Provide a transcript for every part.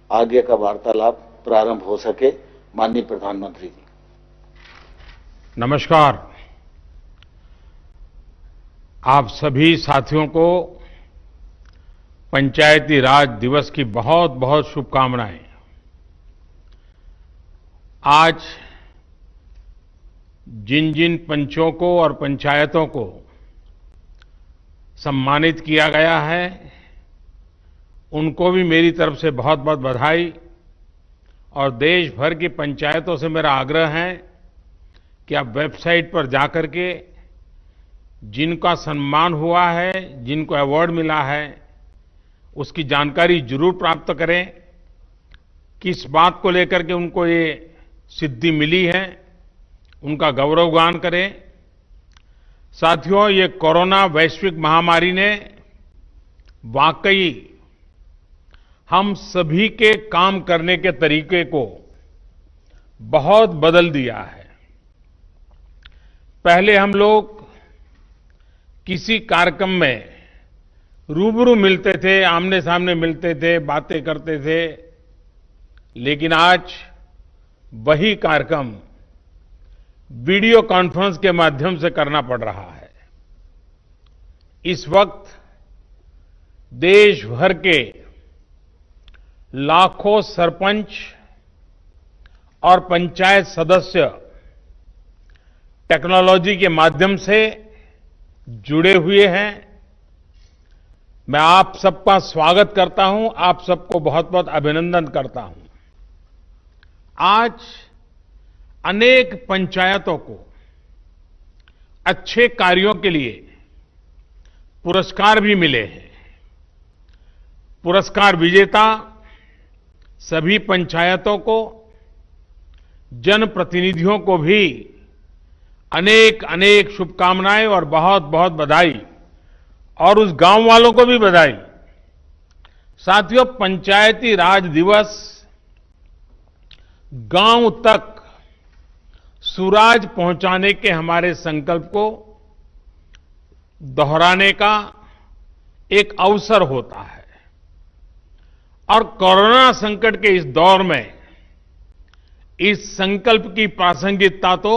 आगे का वार्तालाप प्रारंभ हो सके। माननीय प्रधानमंत्री जी। नमस्कार। आप सभी साथियों को पंचायती राज दिवस की बहुत बहुत शुभकामनाएं। आज जिन जिन पंचों को और पंचायतों को सम्मानित किया गया है, उनको भी मेरी तरफ से बहुत बहुत बधाई। और देश भर की पंचायतों से मेरा आग्रह है कि आप वेबसाइट पर जाकर के जिनका सम्मान हुआ है, जिनको अवार्ड मिला है, उसकी जानकारी जरूर प्राप्त करें। किस बात को लेकर के उनको ये सिद्धि मिली है, उनका गौरवगान करें। साथियों, ये कोरोना वैश्विक महामारी ने वाकई हम सभी के काम करने के तरीके को बहुत बदल दिया है। पहले हम लोग किसी कार्यक्रम में रूबरू मिलते थे, आमने सामने मिलते थे, बातें करते थे, लेकिन आज वही कार्यक्रम वीडियो कॉन्फ्रेंस के माध्यम से करना पड़ रहा है। इस वक्त देश भर के लाखों सरपंच और पंचायत सदस्य टेक्नोलॉजी के माध्यम से जुड़े हुए हैं। मैं आप सबका स्वागत करता हूं, आप सबको बहुत बहुत अभिनंदन करता हूं। आज अनेक पंचायतों को अच्छे कार्यों के लिए पुरस्कार भी मिले हैं। पुरस्कार विजेता सभी पंचायतों को, जनप्रतिनिधियों को भी अनेक अनेक शुभकामनाएं और बहुत बहुत बधाई, और उस गांव वालों को भी बधाई। साथियों, पंचायती राज दिवस गांव तक सुराज पहुंचाने के हमारे संकल्प को दोहराने का एक अवसर होता है। और कोरोना संकट के इस दौर में इस संकल्प की प्रासंगिकता तो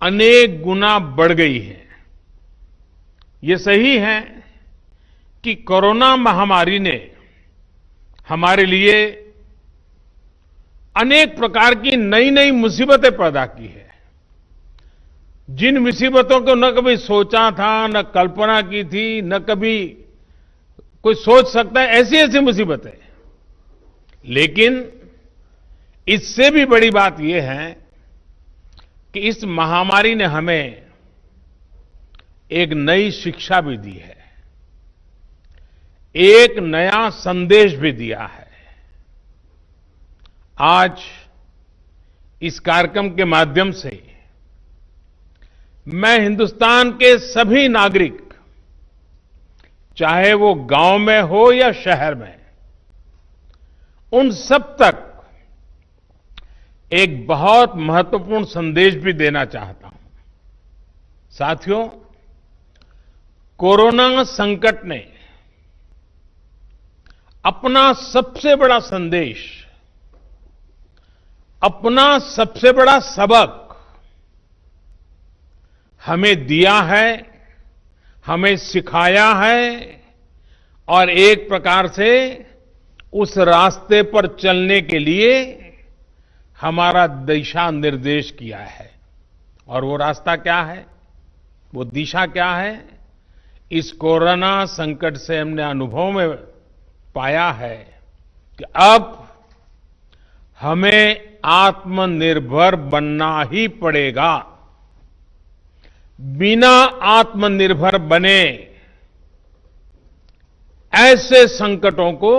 अनेक गुना बढ़ गई है। ये सही है कि कोरोना महामारी ने हमारे लिए अनेक प्रकार की नई नई मुसीबतें पैदा की है। जिन मुसीबतों को न कभी सोचा था, न कल्पना की थी, न कभी कोई सोच सकता है, ऐसी ऐसी मुसीबतें। लेकिन इससे भी बड़ी बात यह है कि इस महामारी ने हमें एक नई शिक्षा भी दी है, एक नया संदेश भी दिया है। आज इस कार्यक्रम के माध्यम से मैं हिंदुस्तान के सभी नागरिक, चाहे वो गांव में हो या शहर में, उन सब तक एक बहुत महत्वपूर्ण संदेश भी देना चाहता हूं। साथियों, कोरोना संकट ने अपना सबसे बड़ा संदेश, अपना सबसे बड़ा सबक हमें दिया है, हमें सिखाया है, और एक प्रकार से उस रास्ते पर चलने के लिए हमारा दिशा निर्देश किया है। और वो रास्ता क्या है, वो दिशा क्या है? इस कोरोना संकट से हमने अनुभव में पाया है कि अब हमें आत्मनिर्भर बनना ही पड़ेगा। बिना आत्मनिर्भर बने ऐसे संकटों को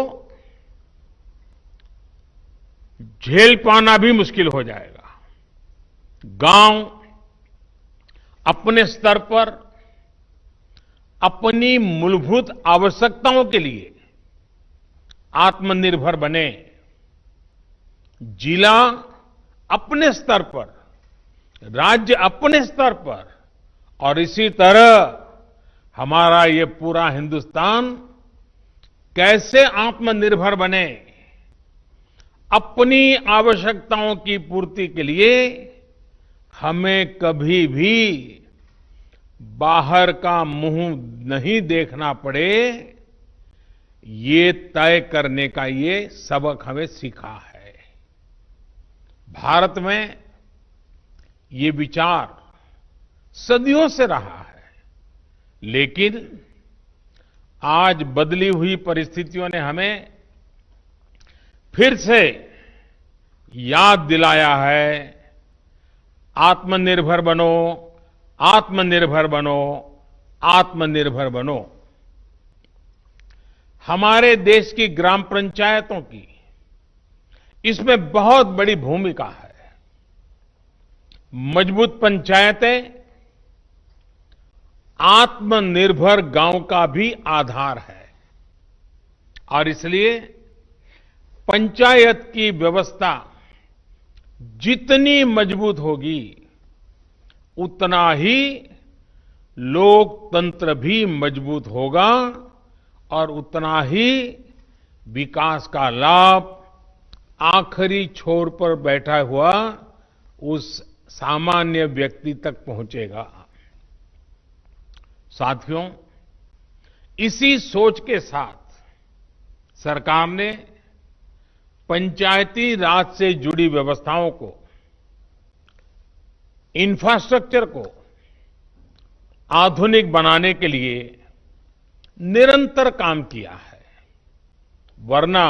झेल पाना भी मुश्किल हो जाएगा। गांव अपने स्तर पर अपनी मूलभूत आवश्यकताओं के लिए आत्मनिर्भर बने, जिला अपने स्तर पर, राज्य अपने स्तर पर, और इसी तरह हमारा ये पूरा हिंदुस्तान कैसे आत्मनिर्भर बने, अपनी आवश्यकताओं की पूर्ति के लिए हमें कभी भी बाहर का मुंह नहीं देखना पड़े, ये तय करने का ये सबक हमें सीखा है। भारत में ये विचार सदियों से रहा है, लेकिन आज बदली हुई परिस्थितियों ने हमें फिर से याद दिलाया है, आत्मनिर्भर बनो, आत्मनिर्भर बनो, आत्मनिर्भर बनो। हमारे देश की ग्राम पंचायतों की इसमें बहुत बड़ी भूमिका है। मजबूत पंचायतें आत्मनिर्भर गांव का भी आधार है और इसलिए पंचायत की व्यवस्था जितनी मजबूत होगी, उतना ही लोकतंत्र भी मजबूत होगा और उतना ही विकास का लाभ आखिरी छोर पर बैठा हुआ उस सामान्य व्यक्ति तक पहुंचेगा। साथियों, इसी सोच के साथ सरकार ने पंचायती राज से जुड़ी व्यवस्थाओं को, इंफ्रास्ट्रक्चर को आधुनिक बनाने के लिए निरंतर काम किया है। वरना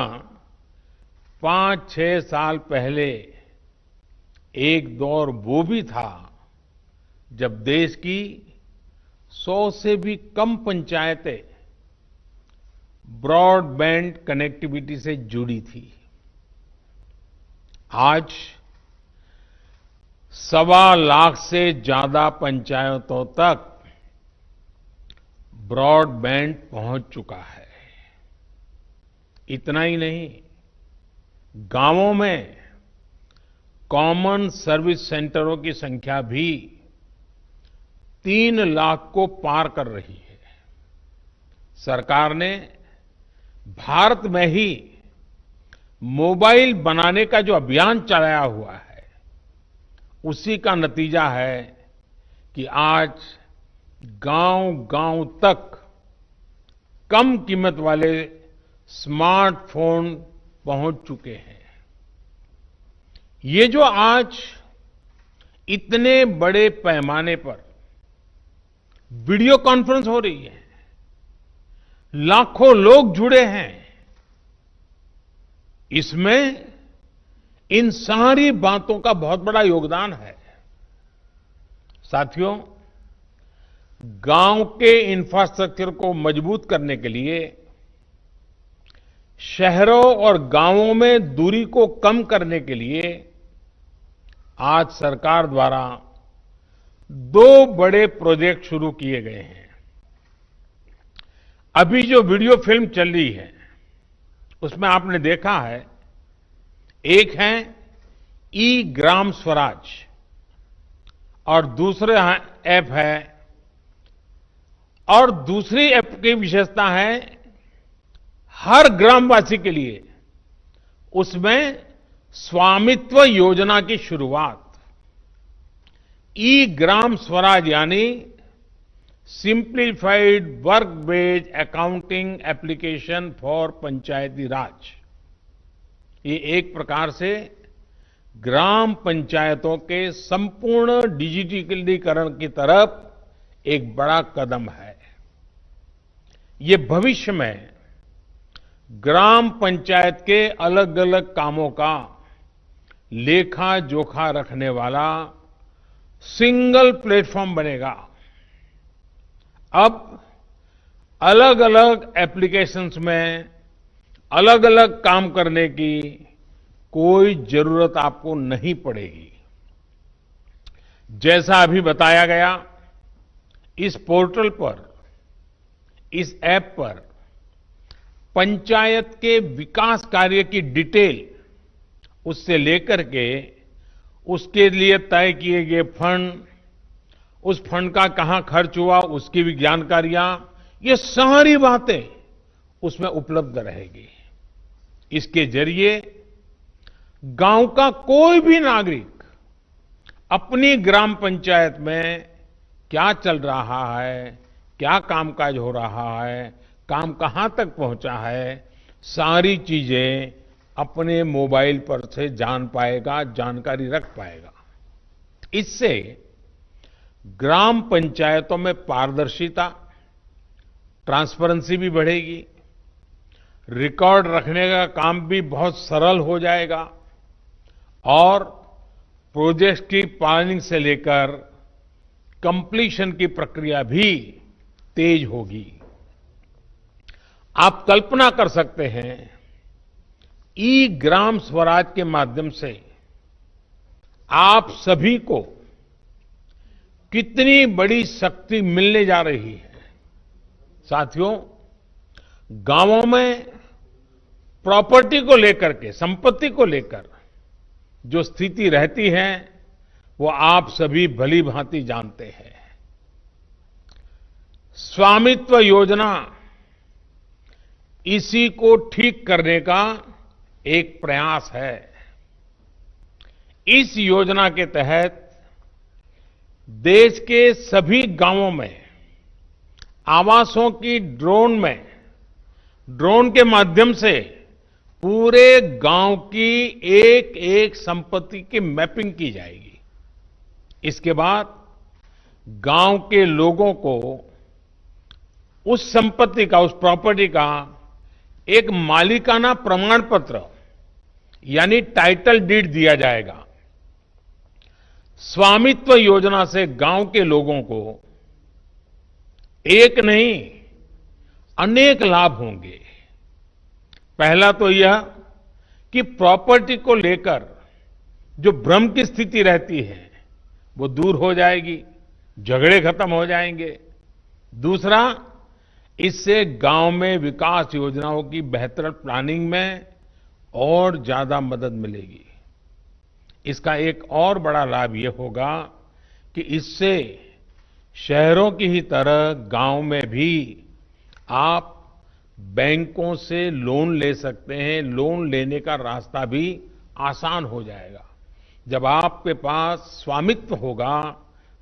5-6 साल पहले एक दौर वो भी था जब देश की 100 से भी कम पंचायतें ब्रॉडबैंड कनेक्टिविटी से जुड़ी थी। आज 1.25 लाख से ज्यादा पंचायतों तक ब्रॉडबैंड पहुंच चुका है। इतना ही नहीं, गांवों में कॉमन सर्विस सेंटरों की संख्या भी 3 लाख को पार कर रही है। सरकार ने भारत में ही मोबाइल बनाने का जो अभियान चलाया हुआ है, उसी का नतीजा है कि आज गांव-गांव तक कम कीमत वाले स्मार्टफोन पहुंच चुके हैं। ये जो आज इतने बड़े पैमाने पर वीडियो कॉन्फ्रेंस हो रही है, लाखों लोग जुड़े हैं, इसमें इन सारी बातों का बहुत बड़ा योगदान है। साथियों, गांव के इंफ्रास्ट्रक्चर को मजबूत करने के लिए शहरों और गांवों में दूरी को कम करने के लिए आज सरकार द्वारा 2 बड़े प्रोजेक्ट शुरू किए गए हैं। अभी जो वीडियो फिल्म चल रही है, उसमें आपने देखा है, एक है ई ग्राम स्वराज और दूसरा ऐप है, और दूसरी ऐप की विशेषता है हर ग्रामवासी के लिए उसमें स्वामित्व योजना की शुरुआत। ई ग्राम स्वराज यानी simplified work based accounting application for panchayati raj. ये एक प्रकार से ग्राम पंचायतों के संपूर्ण डिजिटलीकरण की तरफ एक बड़ा कदम है। ये भविष्य में ग्राम पंचायत के अलग अलग कामों का लेखा जोखा रखने वाला सिंगल प्लेटफॉर्म बनेगा। अब अलग अलग एप्लीकेशंस में अलग अलग काम करने की कोई जरूरत आपको नहीं पड़ेगी। जैसा अभी बताया गया, इस पोर्टल पर, इस ऐप पर पंचायत के विकास कार्य की डिटेल, उससे लेकर के उसके लिए तय किए गए फंड, उस फंड का कहां खर्च हुआ, उसकी भी जानकारियां, ये सारी बातें उसमें उपलब्ध रहेगी। इसके जरिए गांव का कोई भी नागरिक अपनी ग्राम पंचायत में क्या चल रहा है, क्या कामकाज हो रहा है, काम कहां तक पहुंचा है, सारी चीजें अपने मोबाइल पर से जान पाएगा, जानकारी रख पाएगा। इससे ग्राम पंचायतों में पारदर्शिता, ट्रांसपेरेंसी भी बढ़ेगी, रिकॉर्ड रखने का काम भी बहुत सरल हो जाएगा और प्रोजेक्ट की प्लानिंग से लेकर कंप्लीशन की प्रक्रिया भी तेज होगी। आप कल्पना कर सकते हैं, ई ग्राम स्वराज के माध्यम से आप सभी को कितनी बड़ी शक्ति मिलने जा रही है। साथियों, गांवों में प्रॉपर्टी को लेकर के, संपत्ति को लेकर जो स्थिति रहती है वो आप सभी भली भांति जानते हैं। स्वामित्व योजना इसी को ठीक करने का एक प्रयास है। इस योजना के तहत देश के सभी गांवों में आवासों की ड्रोन के माध्यम से पूरे गांव की एक एक संपत्ति की मैपिंग की जाएगी। इसके बाद गांव के लोगों को उस संपत्ति का, उस प्रॉपर्टी का एक मालिकाना प्रमाण पत्र यानी टाइटल डीड दिया जाएगा। स्वामित्व योजना से गांव के लोगों को एक नहीं अनेक लाभ होंगे। पहला तो यह कि प्रॉपर्टी को लेकर जो भ्रम की स्थिति रहती है वो दूर हो जाएगी, झगड़े खत्म हो जाएंगे। दूसरा, इससे गांव में विकास योजनाओं की बेहतर प्लानिंग में और ज्यादा मदद मिलेगी। इसका एक और बड़ा लाभ ये होगा कि इससे शहरों की ही तरह गांव में भी आप बैंकों से लोन ले सकते हैं। लोन लेने का रास्ता भी आसान हो जाएगा। जब आपके पास स्वामित्व होगा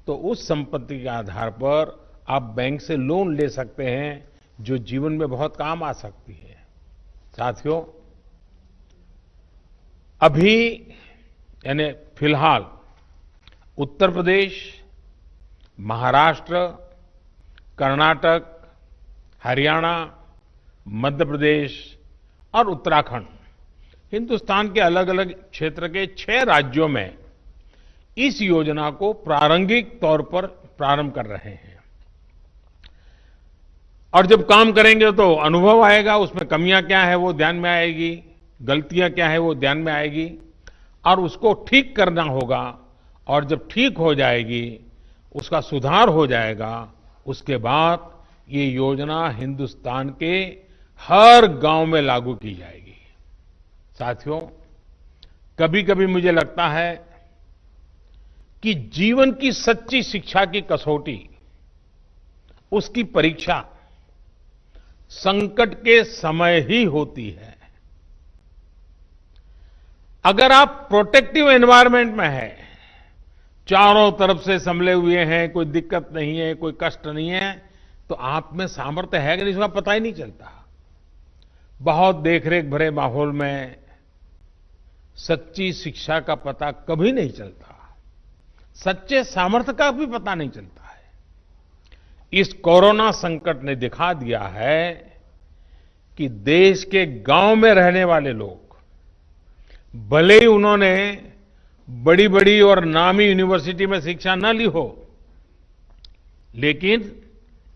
तो उस संपत्ति के आधार पर आप बैंक से लोन ले सकते हैं, जो जीवन में बहुत काम आ सकती है। साथियों, अभी यानी फिलहाल उत्तर प्रदेश, महाराष्ट्र, कर्नाटक, हरियाणा, मध्य प्रदेश और उत्तराखंड, हिंदुस्तान के अलग अलग क्षेत्र के 6 राज्यों में इस योजना को प्रारंभिक तौर पर प्रारंभ कर रहे हैं। और जब काम करेंगे तो अनुभव आएगा, उसमें कमियां क्या है वो ध्यान में आएगी, गलतियां क्या है वो ध्यान में आएगी और उसको ठीक करना होगा। और जब ठीक हो जाएगी, उसका सुधार हो जाएगा, उसके बाद ये योजना हिंदुस्तान के हर गांव में लागू की जाएगी। साथियों, कभी कभी मुझे लगता है कि जीवन की सच्ची शिक्षा की कसौटी, उसकी परीक्षा संकट के समय ही होती है। अगर आप प्रोटेक्टिव एनवायरनमेंट में हैं, चारों तरफ से संभले हुए हैं, कोई दिक्कत नहीं है, कोई कष्ट नहीं है, तो आप में सामर्थ्य है कि नहीं इसका पता ही नहीं चलता। बहुत देखरेख भरे माहौल में सच्ची शिक्षा का पता कभी नहीं चलता, सच्चे सामर्थ्य का भी पता नहीं चलता है। इस कोरोना संकट ने दिखा दिया है कि देश के गांव में रहने वाले लोग, भले ही उन्होंने बड़ी बड़ी और नामी यूनिवर्सिटी में शिक्षा न ली हो, लेकिन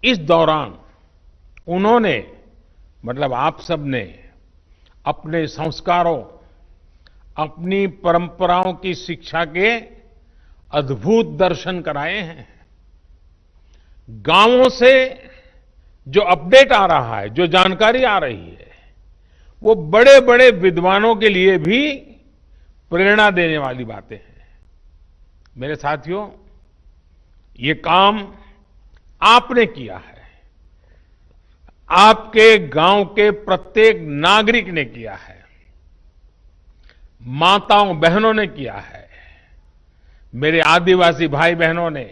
इस दौरान उन्होंने, मतलब आप सबने अपने संस्कारों, अपनी परंपराओं की शिक्षा के अद्भुत दर्शन कराए हैं। गांवों से जो अपडेट आ रहा है, जो जानकारी आ रही है, वो बड़े बड़े विद्वानों के लिए भी प्रेरणा देने वाली बातें हैं। मेरे साथियों, ये काम आपने किया है, आपके गांव के प्रत्येक नागरिक ने किया है। माताओं बहनों ने किया है। मेरे आदिवासी भाई बहनों ने,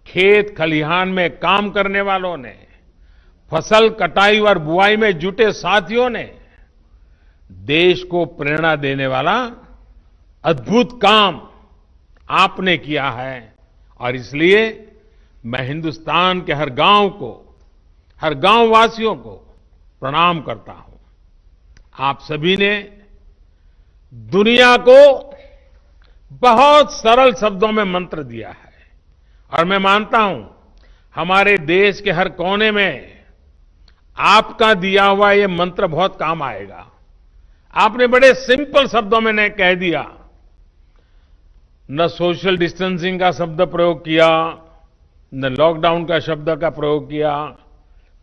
खेत खलिहान में काम करने वालों ने, फसल कटाई और बुआई में जुटे साथियों ने देश को प्रेरणा देने वाला अद्भुत काम आपने किया है। और इसलिए मैं हिंदुस्तान के हर गांव को, हर गांव वासियों को प्रणाम करता हूं। आप सभी ने दुनिया को बहुत सरल शब्दों में मंत्र दिया है और मैं मानता हूं हमारे देश के हर कोने में आपका दिया हुआ ये मंत्र बहुत काम आएगा। आपने बड़े सिंपल शब्दों में ने कह दिया, न सोशल डिस्टेंसिंग का शब्द प्रयोग किया, न लॉकडाउन का शब्द का प्रयोग किया,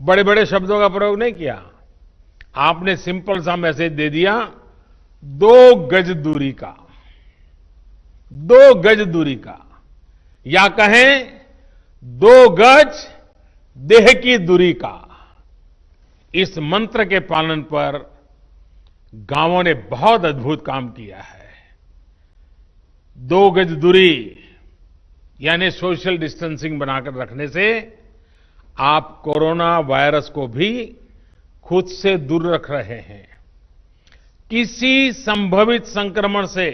बड़े बड़े शब्दों का प्रयोग नहीं किया। आपने सिंपल सा मैसेज दे दिया, 2 गज दूरी का, 2 गज दूरी का, या कहें 2 गज देह की दूरी का। इस मंत्र के पालन पर गांवों ने बहुत अद्भुत काम किया है। 2 गज दूरी यानी सोशल डिस्टेंसिंग बनाकर रखने से आप कोरोना वायरस को भी खुद से दूर रख रहे हैं। किसी संभवित संक्रमण से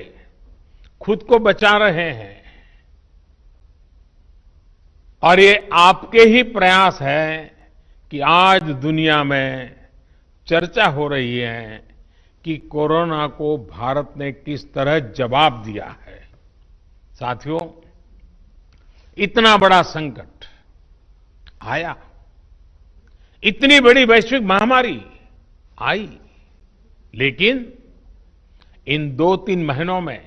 खुद को बचा रहे हैं। और ये आपके ही प्रयास है कि आज दुनिया में चर्चा हो रही है कि कोरोना को भारत ने किस तरह जवाब दिया है। साथियों, इतना बड़ा संकट आया, इतनी बड़ी वैश्विक महामारी आई, लेकिन इन 2-3 महीनों में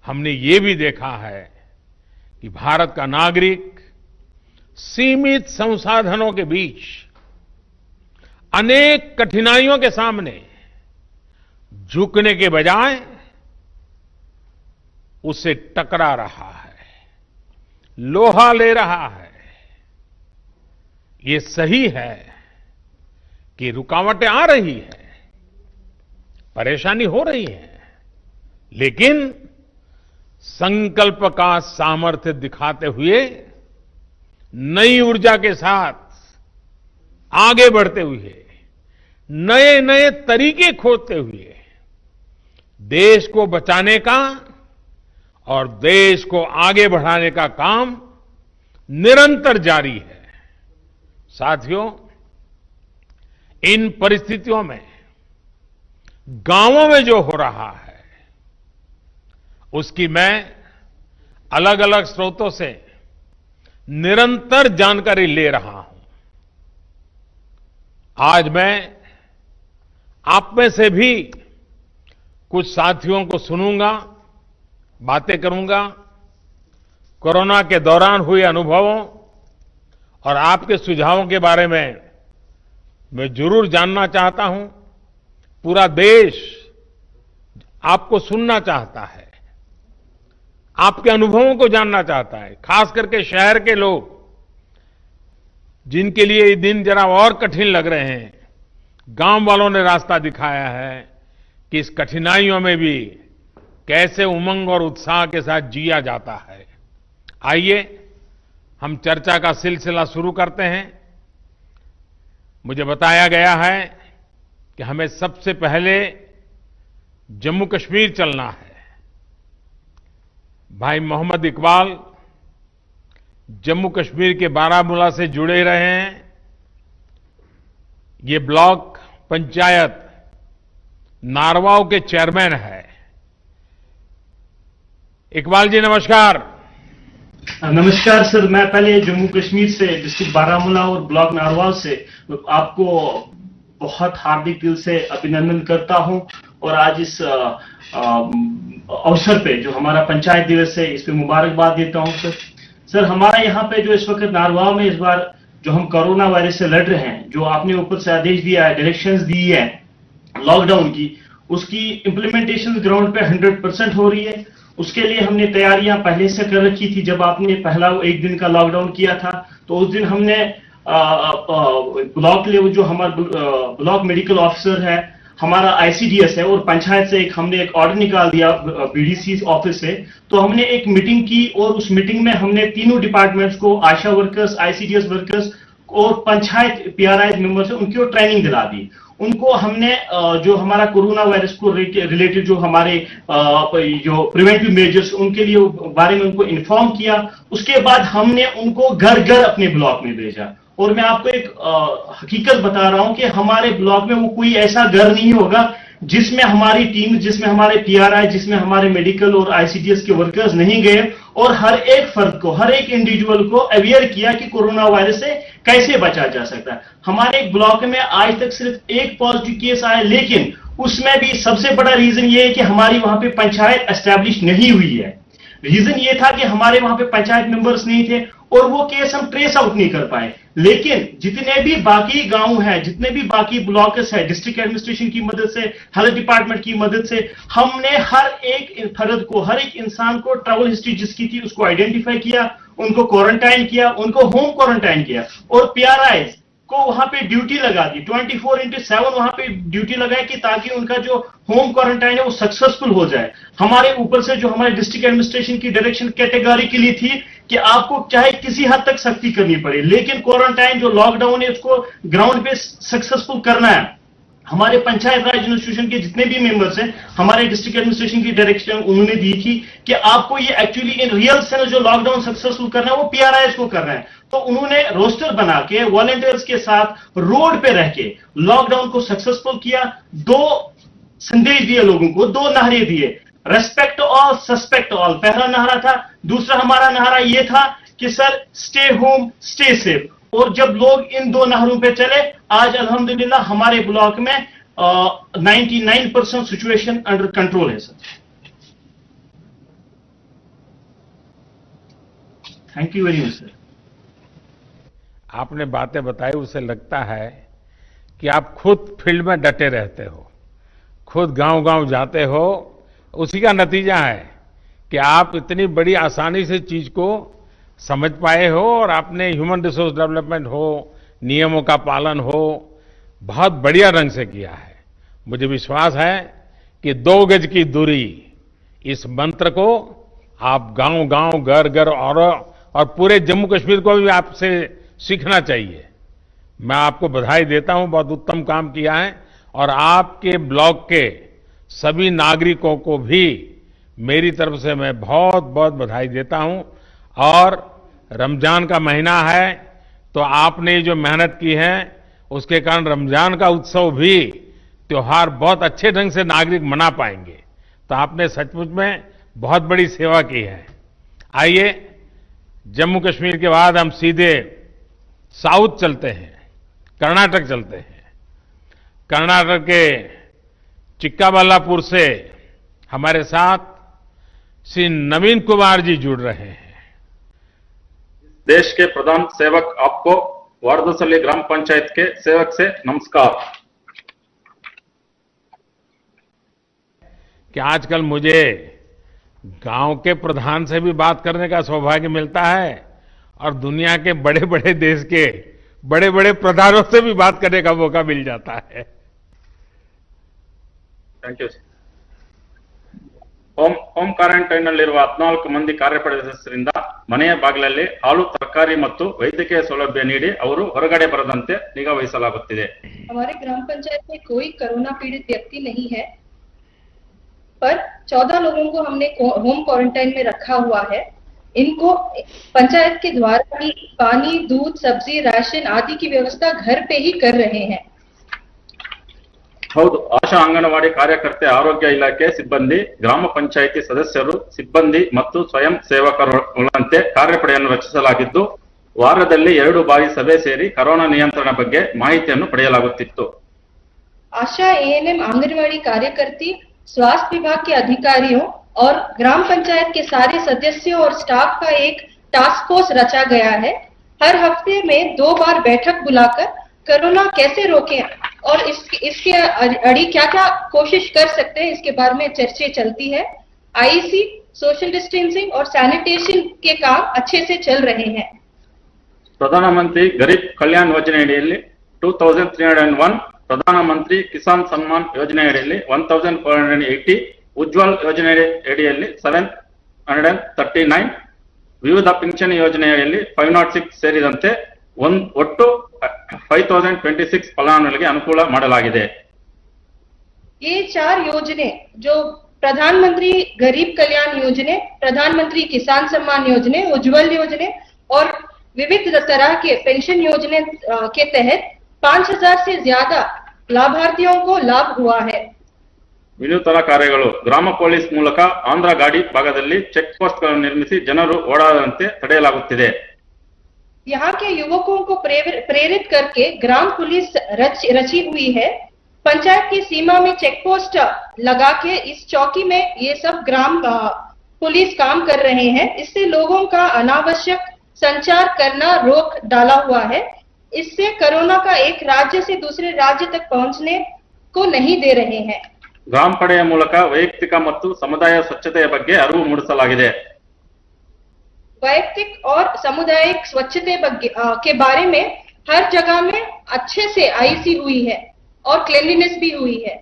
हमने ये भी देखा है कि भारत का नागरिक सीमित संसाधनों के बीच अनेक कठिनाइयों के सामने झुकने के बजाय उससे टकरा रहा है, लोहा ले रहा है। ये सही है कि रुकावटें आ रही है, परेशानी हो रही है, लेकिन संकल्प का सामर्थ्य दिखाते हुए नई ऊर्जा के साथ आगे बढ़ते हुए, नए नए तरीके खोजते हुए देश को बचाने का और देश को आगे बढ़ाने का काम निरंतर जारी है। साथियों, इन परिस्थितियों में गांवों में जो हो रहा है उसकी मैं अलग अलग स्रोतों से निरंतर जानकारी ले रहा हूं। आज मैं आप में से भी कुछ साथियों को सुनूंगा, बातें करूंगा, कोरोना के दौरान हुए अनुभवों और आपके सुझावों के बारे में मैं जरूर जानना चाहता हूं। पूरा देश आपको सुनना चाहता है, आपके अनुभवों को जानना चाहता है, खास करके शहर के लोग जिनके लिए ये दिन जरा और कठिन लग रहे हैं। गांव वालों ने रास्ता दिखाया है कि इस कठिनाइयों में भी कैसे उमंग और उत्साह के साथ जिया जाता है। आइए हम चर्चा का सिलसिला शुरू करते हैं। मुझे बताया गया है कि हमें सबसे पहले जम्मू कश्मीर चलना है। भाई मोहम्मद इकबाल जम्मू कश्मीर के बारामूला से जुड़े रहे हैं। ये ब्लॉक पंचायत नारवाव के चेयरमैन है। इकबाल जी नमस्कार। नमस्कार सर, मैं पहले जम्मू कश्मीर से डिस्ट्रिक्ट बारामूला और ब्लॉक नारवाव से आपको बहुत हार्दिक दिल से अभिनंदन करता हूं। और आज इस अवसर पे जो हमारा पंचायत दिवस है, इस पे मुबारकबाद देता हूं सर। सर, हमारा यहाँ पे जो इस वक्त नारवाव में इस बार जो हम कोरोना वायरस से लड़ रहे हैं, जो आपने ऊपर से आदेश दिया है, डायरेक्शंस दी है लॉकडाउन की, उसकी इम्प्लीमेंटेशन ग्राउंड पे 100% हो रही है। उसके लिए हमने तैयारियां पहले से कर रखी थी। जब आपने पहला 1 दिन का लॉकडाउन किया था तो उस दिन हमने ब्लॉक लेवल जो हमारा ब्लॉक मेडिकल ऑफिसर है हमारा आईसीडीएस है और पंचायत से हमने एक ऑर्डर निकाल दिया बीडीसी ऑफिस से। तो हमने एक मीटिंग की और उस मीटिंग में हमने तीनों डिपार्टमेंट्स को, आशा वर्कर्स, आईसीडीएस वर्कर्स और पंचायत पीआरआई मेंबर्स है, उनको ट्रेनिंग दिला दी। उनको हमने जो हमारा कोरोना वायरस को रिलेटेड जो हमारे जो प्रिवेंटिव मेजर्स उनके लिए बारे में उनको इन्फॉर्म किया। उसके बाद हमने उनको घर घर अपने ब्लॉक में भेजा। और मैं आपको एक हकीकत बता रहा हूं कि हमारे ब्लॉक में वो कोई ऐसा घर नहीं होगा जिसमें हमारी टीम, जिसमें हमारे पीआरआई, जिसमें हमारे मेडिकल और आईसीडीएस के वर्कर्स नहीं गए और हर एक फर्द को, हर एक इंडिविजुअल को अवेयर किया कि कोरोना वायरस से कैसे बचा जा सकता है। हमारे एक ब्लॉक में आज तक सिर्फ एक पॉजिटिव केस आया, लेकिन उसमें भी सबसे बड़ा रीजन ये है कि हमारी वहां पे पंचायत एस्टैब्लिश नहीं हुई है। रीजन ये था कि हमारे वहां पे पंचायत मेंबर्स नहीं थे और वो केस हम ट्रेस आउट नहीं कर पाए। लेकिन जितने भी बाकी गांव हैं, जितने भी बाकी ब्लॉक्स है, डिस्ट्रिक्ट एडमिनिस्ट्रेशन की मदद से, हेल्थ डिपार्टमेंट की मदद से हमने हर एक फर्द को, हर एक इंसान को ट्रैवल हिस्ट्री जिसकी थी उसको आइडेंटिफाई किया, उनको क्वारंटाइन किया, उनको होम क्वारंटाइन किया और पीआरआई को वहां पे ड्यूटी लगा दी। 24/7 वहां पे ड्यूटी लगाई कि ताकि उनका जो होम क्वारंटाइन है वो सक्सेसफुल हो जाए। हमारे ऊपर से जो हमारे डिस्ट्रिक्ट एडमिनिस्ट्रेशन की डायरेक्शन कैटेगरिकली थी कि आपको चाहे किसी हद तक सख्ती करनी पड़े, लेकिन क्वारंटाइन जो लॉकडाउन है उसको ग्राउंड पे सक्सेसफुल करना है। हमारे पंचायत राज इंस्टीट्यूशन के जितने भी मेंबर्स हैं, हमारे डिस्ट्रिक्ट एडमिनिस्ट्रेशन की डायरेक्शन उन्होंने दी थी कि आपको ये एक्चुअली इन रियल सेंस जो लॉकडाउन सक्सेसफुल करना है वो पीआरआईएस को करना है। तो उन्होंने रोस्टर बना के वॉलंटियर्स के साथ रोड पे रह के लॉकडाउन को सक्सेसफुल किया। 2 संदेश दिए लोगों को, 2 नारे दिए, रेस्पेक्ट ऑल, सस्पेक्ट ऑल, पहला नारा था। दूसरा हमारा नारा ये था कि sir stay home, stay safe. और जब लोग इन 2 नारों पे चले, आज अल्हम्दुलिल्लाह हमारे ब्लॉक में 99% सिचुएशन अंडर कंट्रोल है sir. Thank you very much sir. आपने बातें बताई, उससे लगता है कि आप खुद फील्ड में डटे रहते हो, खुद गांव-गांव जाते हो। उसी का नतीजा है कि आप इतनी बड़ी आसानी से चीज को समझ पाए हो और आपने ह्यूमन रिसोर्स डेवलपमेंट हो, नियमों का पालन हो, बहुत बढ़िया ढंग से किया है। मुझे विश्वास है कि 2 गज की दूरी, इस मंत्र को आप गांव-गांव, घर-घर और पूरे जम्मू कश्मीर को भी आपसे सीखना चाहिए। मैं आपको बधाई देता हूं, बहुत उत्तम काम किया है। और आपके ब्लॉक के सभी नागरिकों को भी मेरी तरफ से मैं बहुत बहुत बधाई देता हूं। और रमजान का महीना है, तो आपने जो मेहनत की है उसके कारण रमजान का उत्सव भी, त्योहार बहुत अच्छे ढंग से नागरिक मना पाएंगे। तो आपने सचमुच में बहुत बड़ी सेवा की है। आइए, जम्मू कश्मीर के बाद हम सीधे साउथ चलते हैं, कर्नाटक चलते हैं। कर्नाटक के चिक्काबल्लापुर से हमारे साथ श्री नवीन कुमार जी जुड़ रहे हैं। देश के प्रधान सेवक आपको वारदसल्ली ग्राम पंचायत के सेवक से नमस्कार। कि आजकल मुझे गांव के प्रधान से भी बात करने का सौभाग्य मिलता है और दुनिया के बड़े बड़े देश के बड़े बड़े प्रधानों से भी बात करने का मौका मिल जाता है। Thank you. ಹೋಮ್ ಕ್ವಾರಂಟೈನ್ ನಲ್ಲಿರುವ 14 ಮಂದಿ ಕಾರ್ಯಪಡೆ ಸದಸ್ಯರಿಂದ ಮನೆಯ ಬಾಗಿಲಲ್ಲಿ ಹಾಲು, ತರಕಾರಿ ಮತ್ತು ವೈದ್ಯಕೀಯ ಸೌಲಭ್ಯ ನೀಡಿ ಅವರು ಹೊರಗಡೆ ಬರದಂತೆ ನಿಗಾ ವಹಿಸಲಾಗುತ್ತಿದೆ। हमारे ग्राम पंचायत में कोई कोरोना पीड़ित व्यक्ति नहीं है, पर 14 लोगों को हमने होम क्वारंटाइन में रखा हुआ है। इनको पंचायत के द्वारा ही पानी, दूध, सब्जी, राशन आदि की व्यवस्था घर पे ही कर रहे हैं। ಹೌದು, ಆಶಾ ಅಂಗನವಾಡಿ ಕಾರ್ಯಕರ್ತೆ, ಆರೋಗ್ಯ ಇಲಾಖೆ ಸಿಬ್ಬಂದಿ, ಗ್ರಾಮ ಪಂಚಾಯಿತಿ ಸದಸ್ಯರು, ಸಿಬ್ಬಂದಿ ಮತ್ತು ಸ್ವಯಂ ಸೇವಕರುಗಳಂತೆ ಕಾರ್ಯಪಡೆಯನ್ನು ರಚಿಸಲಾಗಿದ್ದು, ವಾರದಲ್ಲಿ 2 ಬಾರಿ ಸಭೆ ಸೇರಿ ಕೊರೋನಾ ನಿಯಂತ್ರಣ ಬಗ್ಗೆ ಮಾಹಿತಿಯನ್ನು ಪಡೆಯಲಾಗುತ್ತಿತ್ತು। आशा, एएनएम, आंगनवाड़ी कार्यकर्ती, स्वास्थ्य विभाग के अधिकारियों और ग्राम पंचायत के सारे सदस्यों और स्टाफ का एक टास्क फोर्स रचा गया है। हर हफ्ते में 2 बार बैठक बुलाकर कोरोना कैसे रोकें और इसके अड़ी क्या क्या कोशिश कर सकते हैं, इसके बारे में चर्चा चलती है। आईसी, सोशल डिस्टेंसिंग और सैनिटेशन के काम अच्छे से चल रहे हैं। ಪ್ರಧಾನಮಂತ್ರಿ ಗರೀಬ್ ಕಲ್ಯಾಣ್ ಯೋಜನೆಯಡಿಯಲ್ಲಿ 2301 ಪ್ರಧಾನಮಂತ್ರಿ ಕಿಸಾನ್ ಸಮ್ಮಾನ್ ಯೋಜನೆಯಡಿಯಲ್ಲಿ 1480, ಉಜ್ವಲ್ ಯೋಜನೆಯಡಿಯಲ್ಲಿ 739, ವಿವಿಧ ಪಿಂಚಣಿ ಯೋಜನೆಯಲ್ಲಿ 506 ಸೇರಿದಂತೆ ಒಟ್ಟು 5026 ಫಲಾನುಭವಿಗಳಿಗೆ ಅನುಕೂಲ ಮಾಡಲಾಗಿದೆ. ये 4 योजने जो प्रधानमंत्री गरीब कल्याण योजने, प्रधानमंत्री किसान सम्मान योजने, उज्जवल योजने और विविध तरह के पेंशन योजने के तहत 5000 से ज्यादा लाभार्थियों को लाभ हुआ है. ವಿನೂತನ ಕಾರ್ಯಗಳು. ಗ್ರಾಮ ಪೊಲೀಸ್ ಮೂಲಕ ಆಂಧ್ರ ಗಾಡಿ ಭಾಗದಲ್ಲಿ ಚೆಕ್ ಪೋಸ್ಟ್ ಗಳನ್ನು ನಿರ್ಮಿಸಿ ಜನರು ಓಡಾಡದಂತೆ ತಡೆಯಲಾಗುತ್ತಿದೆ. यहाँ के युवकों को प्रेरित करके ग्राम पुलिस रची हुई है. पंचायत की सीमा में चेक पोस्ट लगा के इस चौकी में ये सब ग्राम पुलिस काम कर रहे हैं. इससे लोगों का अनावश्यक संचार करना रोक डाला हुआ है. इससे कोरोना का एक राज्य से दूसरे राज्य तक पहुंचने को नहीं दे रहे हैं. ಗ್ರಾಮ ಪಡೆಯ ಮೂಲಕ ವೈಯಕ್ತಿಕ ಮತ್ತು ಸಮುದಾಯ ಸ್ವಚ್ಛತೆಯ ಬಗ್ಗೆ ಅರಿವು ಮೂಡಿಸಲಾಗಿದೆ. वैयक्तिक और सामुदायिक स्वच्छता के बारे में हर जगह में अच्छे से आईसी हुई है और क्लीनलीनेस भी हुई है.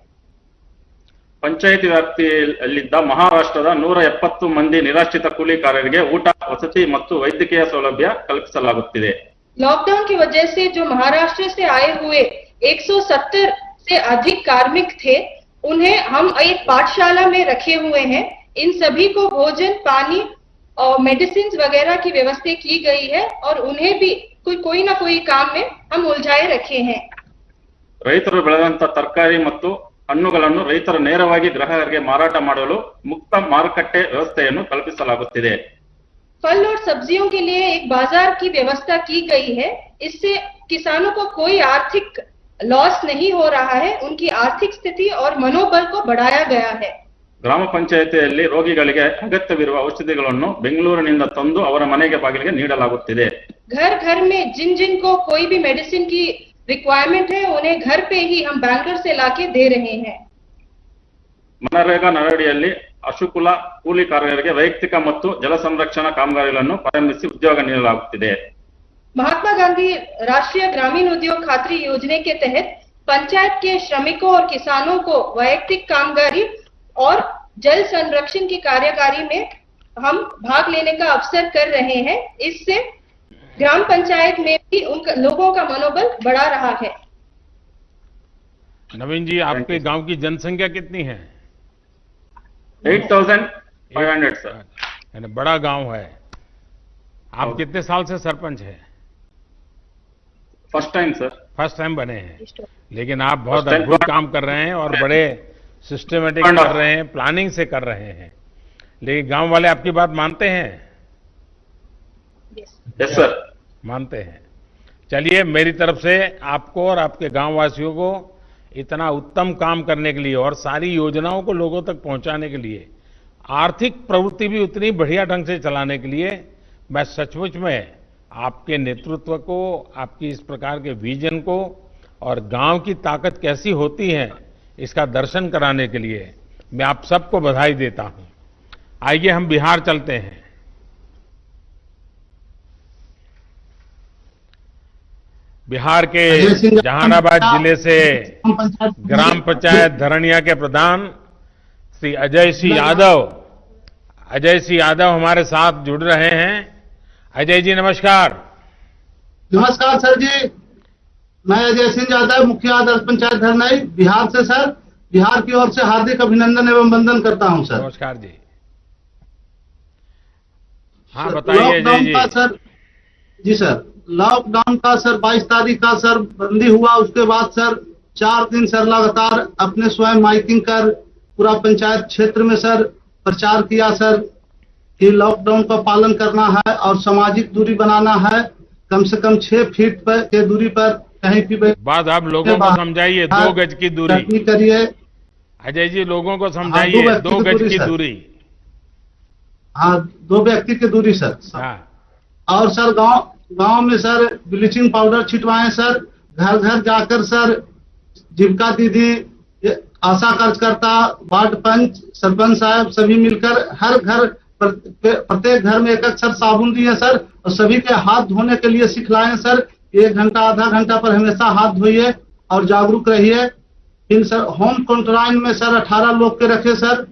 ಪಂಚಾಯಿತಿ ವ್ಯಾಪ್ತಿಯಲ್ಲಿದ್ದ ಮಹಾರಾಷ್ಟ್ರದ 170 ಮಂದಿ ನಿರಾಶ್ರಿತ ಕೂಲಿಕಾರರಿಗೆ ಊಟ, ವಸತಿ ಮತ್ತು ವೈದ್ಯಕೀಯ ಸೌಲಭ್ಯ ಕಲ್ಪಿಸಲಾಗುತ್ತಿದೆ. लॉकडाउन की वजह से जो महाराष्ट्र से आए हुए 170 से अधिक कार्मिक थे, उन्हें हम एक पाठशाला में रखे हुए हैं. इन सभी को भोजन, पानी और मेडिसिन वगैरह की व्यवस्था की गई है और उन्हें भी कोई ना कोई काम में हम उलझाए रखे हैं. ರೈತರು ಬೆಳೆದಂತ ತರಕಾರಿ ಮತ್ತು ಹಣ್ಣುಗಳನ್ನು ರೈತರು ನೇರವಾಗಿ ಗ್ರಾಹಕರಿಗೆ ಮಾರಾಟ ಮಾಡಲು ಮುಕ್ತ ಮಾರುಕಟ್ಟೆ ವ್ಯವಸ್ಥೆಯನ್ನು ಕಲ್ಪಿಸಲಾಗುತ್ತಿದೆ. फल और सब्जियों के लिए एक बाजार की व्यवस्था की गई है. इससे किसानों को कोई आर्थिक लॉस नहीं हो रहा है. उनकी आर्थिक स्थिति और मनोबल को बढ़ाया गया है. ಗ್ರಾಮ ಪಂಚಾಯಿತಿಯಲ್ಲಿ ರೋಗಿಗಳಿಗೆ ಅಗತ್ಯವಿರುವ ಔಷಧಿಗಳನ್ನು ಬೆಂಗಳೂರಿನಿಂದ ತಂದು ಅವರ ಮನೆಗೆ ಬಾಗಿಲಿಗೆ ನೀಡಲಾಗುತ್ತಿದೆ. घर घर में जिन जिन को कोई भी मेडिसिन की रिक्वायरमेंट है, उन्हें घर पे ही हम बैंगलोर से लाके दे रहे हैं. ಮನರೇಗಾ ನರಡಿಯಲ್ಲಿ ಅಶುಕುಲ ಕೂಲಿಕಾರರಿಗೆ ವೈಯಕ್ತಿಕ ಮತ್ತು ಜಲ ಸಂರಕ್ಷಣಾ ಕಾಮಗಾರಿಗಳನ್ನು ಪ್ರಾರಂಭಿಸಿ ಉದ್ಯೋಗ ನೀಡಲಾಗುತ್ತಿದೆ. महात्मा गांधी राष्ट्रीय ग्रामीण उद्योग खातरी योजना के तहत पंचायत के श्रमिकों और किसानों को वैयक्तिक कामगारी और जल संरक्षण की कार्यकारी में हम भाग लेने का अवसर कर रहे हैं. इससे ग्राम पंचायत में भी उन लोगों का मनोबल बढ़ा रहा है. नवीन जी, आपके गांव की जनसंख्या कितनी है? 8500 सर. यानी बड़ा गांव है. आप कितने साल से सरपंच हैं? First time sir. First time बने हैं, लेकिन आप बहुत First time. अद्भुत काम कर रहे हैं और बड़े सिस्टमेटिक कर रहे हैं, प्लानिंग से कर रहे हैं. लेकिन गांव वाले आपकी बात मानते हैं? Yes sir. मानते हैं. चलिए, मेरी तरफ से आपको और आपके गांव वासियों को इतना उत्तम काम करने के लिए और सारी योजनाओं को लोगों तक पहुंचाने के लिए, आर्थिक प्रवृत्ति भी उतनी बढ़िया ढंग से चलाने के लिए मैं सचमुच में आपके नेतृत्व को, आपकी इस प्रकार के विजन को और गांव की ताकत कैसी होती है इसका दर्शन कराने के लिए मैं आप सबको बधाई देता हूं. आइए हम बिहार चलते हैं. बिहार के जहानाबाद जिले से ग्राम पंचायत धरनिया के प्रधान श्री अजय सिंह यादव हमारे साथ जुड़ रहे हैं. अजय जी नमस्कार. नमस्कार सर जी, मैं अजय सिंह यादव, मुखिया आदर्श पंचायत धरनाई, बिहार से सर. बिहार की ओर से हार्दिक अभिनंदन एवं वंदन करता हूं सर. नमस्कार जी. हाँ बताइए अजय लॉकडाउन जी. का सर जी सर, लॉकडाउन का सर 22 तारीख का सर बंदी हुआ. उसके बाद सर 4 दिन सर लगातार अपने स्वयं माइकिंग कर पूरा पंचायत क्षेत्र में सर प्रचार किया सर कि लॉकडाउन का पालन करना है और सामाजिक दूरी बनाना है. कम से कम 6 फीट के दूरी पर कहीं भी बात आप लोगों को समझाइए. 2 गज की दूरी करिए. अजय जी, लोगों को समझाइए. 2 गज की दूरी. हाँ, 2 व्यक्ति की दूरी सर. हाँ. और सर गांव में सर ब्लीचिंग पाउडर छिटवाएं सर. घर घर जाकर सर जीविका दीदी, आशा कार्यकर्ता, वार्ड पंच, सरपंच साहब सभी मिलकर हर घर प्रत्येक घर में एक सर साबुन दिए सर और सभी के हाथ धोने के लिए सिखलाएं सर. 1 घंटा आधा घंटा पर हमेशा हाथ धोइए और जागरूक रहिए। फिर सर होम क्वारंटाइन में सर 18 लोग के रखे सर,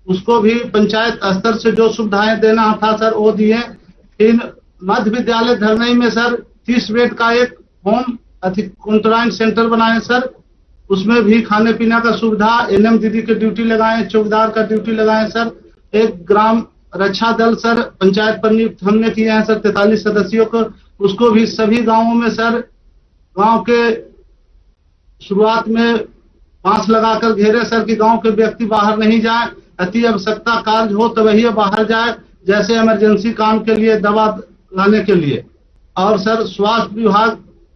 उसको भी पंचायत स्तर से जो सुविधाएं देना था सर वो दिए। फिर मध्य विद्यालय धरनई में सर 30 बेड का एक होम क्वारंटाइन सेंटर बनाए सर, उसमें भी खाने पीने का सुविधा, एनएम दीदी के ड्यूटी लगाए, चौकीदार का ड्यूटी लगाए सर। एक ग्राम रक्षा दल सर पंचायत पर नियुक्त हमने किए हैं सर 43 सदस्यों को, उसको भी सभी गांवों में सर गांव के शुरुआत में बांस लगाकर घेरे सर कि गांव के व्यक्ति बाहर नहीं जाए, अति आवश्यकता कार्य हो तो वही बाहर जाए, जैसे इमरजेंसी काम के लिए, दवा लाने के लिए। और सर स्वास्थ्य विभाग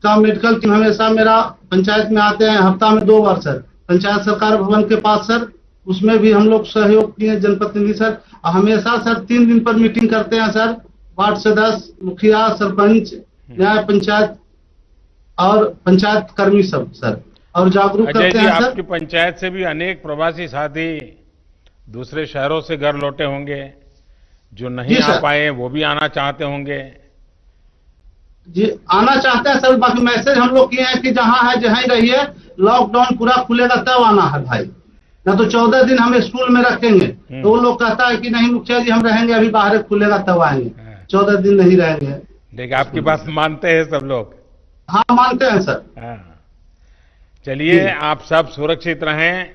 का मेडिकल टीम हमेशा मेरा पंचायत में आते हैं, हफ्ता में 2 बार सर, पंचायत सरकार भवन के पास सर, उसमें भी हम लोग सहयोग किए जनप्रतिनिधि सर। हमेशा सर 3 दिन पर मीटिंग करते हैं सर, वार्ड सदस्य, मुखिया, सरपंच, न्याय पंचायत और पंचायत कर्मी सब सर, और जागरूक अजय करते जी, हैं सर। आपकी पंचायत से भी अनेक प्रवासी साथी दूसरे शहरों से घर लौटे होंगे, जो नहीं जी आ सर। पाए वो भी आना चाहते होंगे। जी आना चाहते हैं सर, बाकी मैसेज हम लोग किए हैं कि जहां है जहां ही रहिए, लॉकडाउन पूरा खुलेगा तब आना है भाई, ना तो 14 दिन हम स्कूल में रखेंगे। तो वो लोग कहता है कि नहीं मुखिया जी हम रहेंगे, अभी बाहर खुलेगा तब आएंगे, 14 दिन नहीं रहेंगे। देखिए आपकी बात मानते हैं सब लोग। हाँ मानते हैं सर। हाँ। चलिए जी। आप सब सुरक्षित रहें,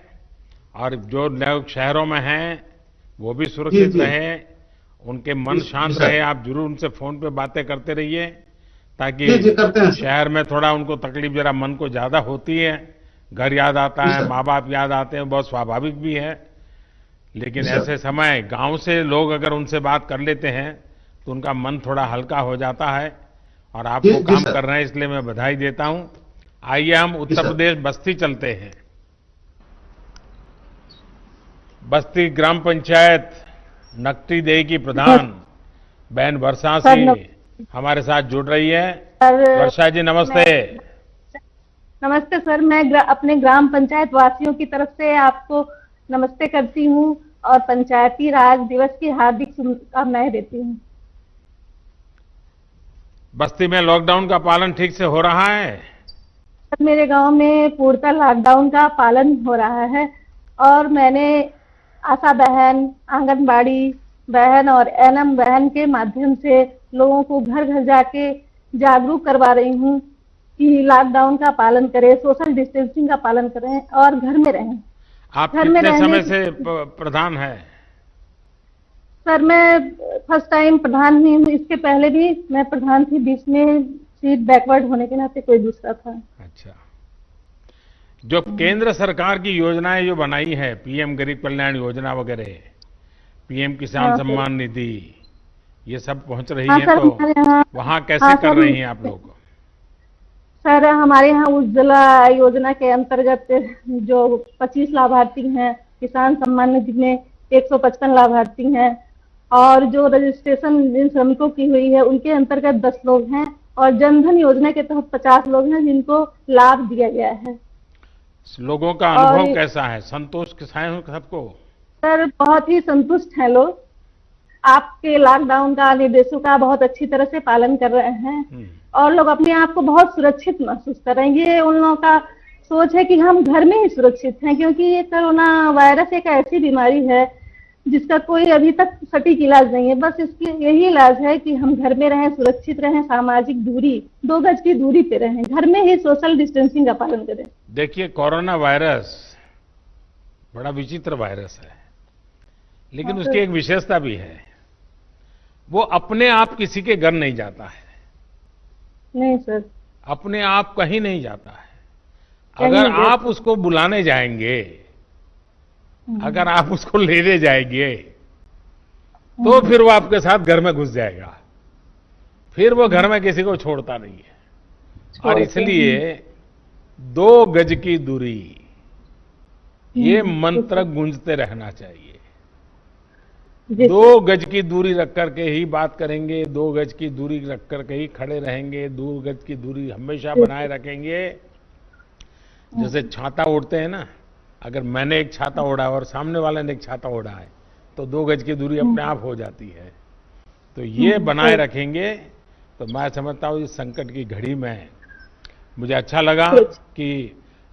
और जो लोग शहरों में हैं वो भी सुरक्षित जी। रहें, उनके मन जी, शांत सर। रहे। आप जरूर उनसे फोन पे बातें करते रहिए, ताकि जी करते हैं सर। शहर में थोड़ा उनको तकलीफ जरा मन को ज्यादा होती है, घर याद आता जी, है, सर। माँ बाप याद आते हैं, बहुत स्वाभाविक भी है। लेकिन जी, सर। ऐसे समय गांव से लोग अगर उनसे बात कर लेते हैं तो उनका मन थोड़ा हल्का हो जाता है, और आप जी, वो जी, काम सर। कर रहे हैं, इसलिए मैं बधाई देता हूं। आइए हम उत्तर सर। प्रदेश बस्ती चलते हैं। बस्ती ग्राम पंचायत नकटी देही की प्रधान बहन वर्षा सर, सिंह हमारे साथ जुड़ रही है। सर वर्षा जी नमस्ते। नमस्ते सर, मैं अपने ग्राम पंचायत वासियों की तरफ से आपको नमस्ते करती हूँ और पंचायती राज दिवस की हार्दिक शुभकामनाएं देती हूँ। बस्ती में लॉकडाउन का पालन ठीक से हो रहा है? सर मेरे गांव में पूर्णतः लॉकडाउन का पालन हो रहा है, और मैंने आशा बहन, आंगनबाड़ी बहन और एनएम बहन के माध्यम से लोगों को घर घर जाके जागरूक करवा रही हूँ कि लॉकडाउन का पालन करें, सोशल डिस्टेंसिंग का पालन करें और घर में रहें। आप घर में कितने रहने समय से प्रधान है? सर मैं फर्स्ट टाइम प्रधान हुई हूँ, इसके पहले भी मैं प्रधान थी, बीच में सीट बैकवर्ड होने के नाते कोई दूसरा था। अच्छा, जो केंद्र सरकार की योजनाएं जो बनाई है, पीएम गरीब कल्याण योजना वगैरह, पीएम किसान हाँ, सम्मान निधि, ये सब पहुंच रही हाँ, है, सर, तो हमारे यहाँ वहां कैसे हाँ, कर सर, रही हैं आप लोग? सर हमारे यहाँ उज्ज्वला योजना के अंतर्गत जो 25 लाभार्थी हैं, किसान सम्मान निधि में 155 लाभार्थी हैं, और जो रजिस्ट्रेशन जिन श्रमिकों की हुई है उनके अंतर्गत 10 लोग हैं, और जनधन योजना के तहत 50 लोग हैं जिनको लाभ दिया गया है। लोगों का अनुभव और- कैसा है? संतोष के साथ हैं सबको? सर बहुत ही संतुष्ट हैं लोग, आपके लॉकडाउन का निर्देशों का बहुत अच्छी तरह से पालन कर रहे हैं, और लोग अपने आप को बहुत सुरक्षित महसूस कर रहे हैं। ये उन लोगों का सोच है कि हम घर में ही सुरक्षित हैं, क्योंकि ये कोरोना वायरस एक ऐसी बीमारी है जिसका कोई अभी तक सटीक इलाज नहीं है। बस इसकी यही इलाज है कि हम घर में रहें, सुरक्षित रहें, सामाजिक दूरी 2 गज की दूरी पे रहें, घर में ही सोशल डिस्टेंसिंग का पालन करें। देखिए, कोरोना वायरस बड़ा विचित्र वायरस है, लेकिन हाँ, उसकी एक विशेषता भी है, वो अपने आप किसी के घर नहीं जाता है। नहीं सर, अपने आप कहीं नहीं जाता है। कहीं अगर नहीं आप उसको बुलाने जाएंगे, अगर आप उसको लेने जाएंगे, तो फिर वो आपके साथ घर में घुस जाएगा, फिर वो घर में किसी को छोड़ता नहीं है। और इसलिए 2 गज की दूरी, ये मंत्र गूंजते रहना चाहिए। जी 2 गज की दूरी रख करके ही बात करेंगे, 2 गज की दूरी रख करके ही खड़े रहेंगे, 2 गज की दूरी हमेशा बनाए रखेंगे। जैसे छाता ओढ़ते हैं ना, अगर मैंने एक छाता ओढ़ा और सामने वाले ने एक छाता ओढ़ा है, तो 2 गज की दूरी अपने आप हो जाती है। तो ये बनाए रखेंगे तो मैं समझता हूँ इस संकट की घड़ी में मुझे अच्छा लगा कि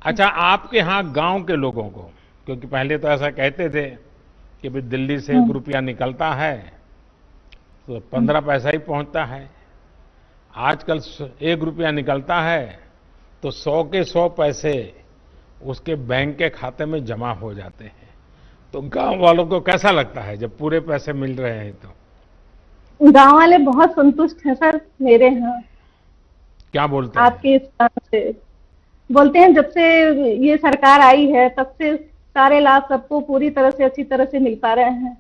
अच्छा, आपके यहाँ गांव के लोगों को, क्योंकि पहले तो ऐसा कहते थे कि भाई दिल्ली से 1 रुपया निकलता है तो 15 पैसा ही पहुंचता है। आजकल 1 रुपया निकलता है तो 100 के 100 पैसे उसके बैंक के खाते में जमा हो जाते हैं। तो गांव वालों को कैसा लगता है जब पूरे पैसे मिल रहे हैं? तो गांव वाले बहुत संतुष्ट हैं सर मेरे यहाँ। क्या बोलते हैं? आपके इस काम से बोलते हैं जब से ये सरकार आई है तब से सारे लाभ सबको पूरी तरह से अच्छी तरह से मिल पा रहे हैं।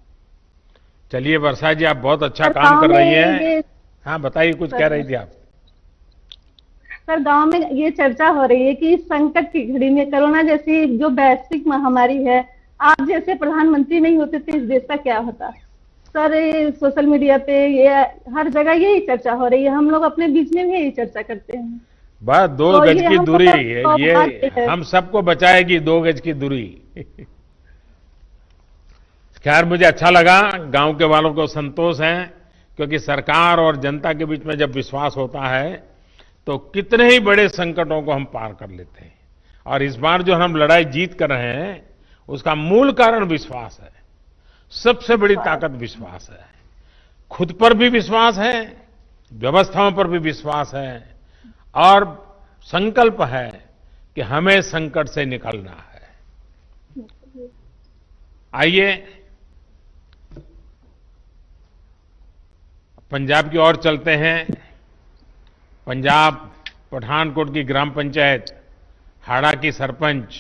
चलिए वर्षा जी, आप बहुत अच्छा सर, काम गांव कर रही में हैं। ये- हाँ बताइए, कुछ कह रही थी आप। सर, गांव में ये चर्चा हो रही है कि इस संकट की घड़ी में कोरोना जैसी जो वैश्विक महामारी है, आप जैसे प्रधानमंत्री नहीं होते तो इस देश का क्या होता। सर, ये सोशल मीडिया पे ये हर जगह यही चर्चा हो रही है, हम लोग अपने बीच में भी यही चर्चा करते हैं। बस 2 तो गज ये की हमको दूरी, तो ये बात है। हम सबको बचाएगी 2 गज की दूरी। खैर, मुझे अच्छा लगा, गांव के वालों को संतोष है, क्योंकि सरकार और जनता के बीच में जब विश्वास होता है तो कितने ही बड़े संकटों को हम पार कर लेते हैं। और इस बार जो हम लड़ाई जीत कर रहे हैं उसका मूल कारण विश्वास है। सबसे बड़ी ताकत विश्वास है। खुद पर भी विश्वास है, व्यवस्थाओं पर भी विश्वास है, और संकल्प है कि हमें संकट से निकलना है। आइए पंजाब की ओर चलते हैं। पंजाब पठानकोट की ग्राम पंचायत हाड़ा की सरपंच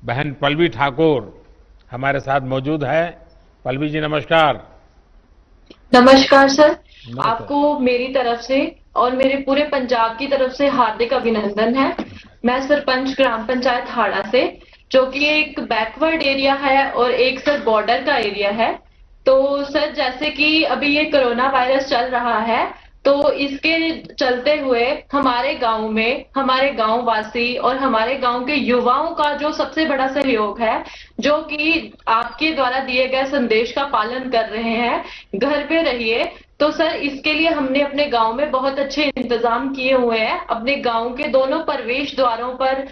बहन पल्लवी ठाकुर हमारे साथ मौजूद है। पल्लवी जी, नमस्कार। नमस्कार सर, नमस्कार। आपको मेरी तरफ से और मेरे पूरे पंजाब की तरफ से हार्दिक अभिनंदन है। मैं सरपंच ग्राम पंचायत हाड़ा से, जो कि एक बैकवर्ड एरिया है और एक सर बॉर्डर का एरिया है। तो सर, जैसे कि अभी ये कोरोना वायरस चल रहा है, तो इसके चलते हुए हमारे गांव में हमारे गांव वासी और हमारे गांव के युवाओं का जो सबसे बड़ा सहयोग है, जो कि आपके द्वारा दिए गए संदेश का पालन कर रहे हैं, घर पे रहिए। तो सर, इसके लिए हमने अपने गांव में बहुत अच्छे इंतजाम किए हुए हैं। अपने गांव के दोनों प्रवेश द्वारों पर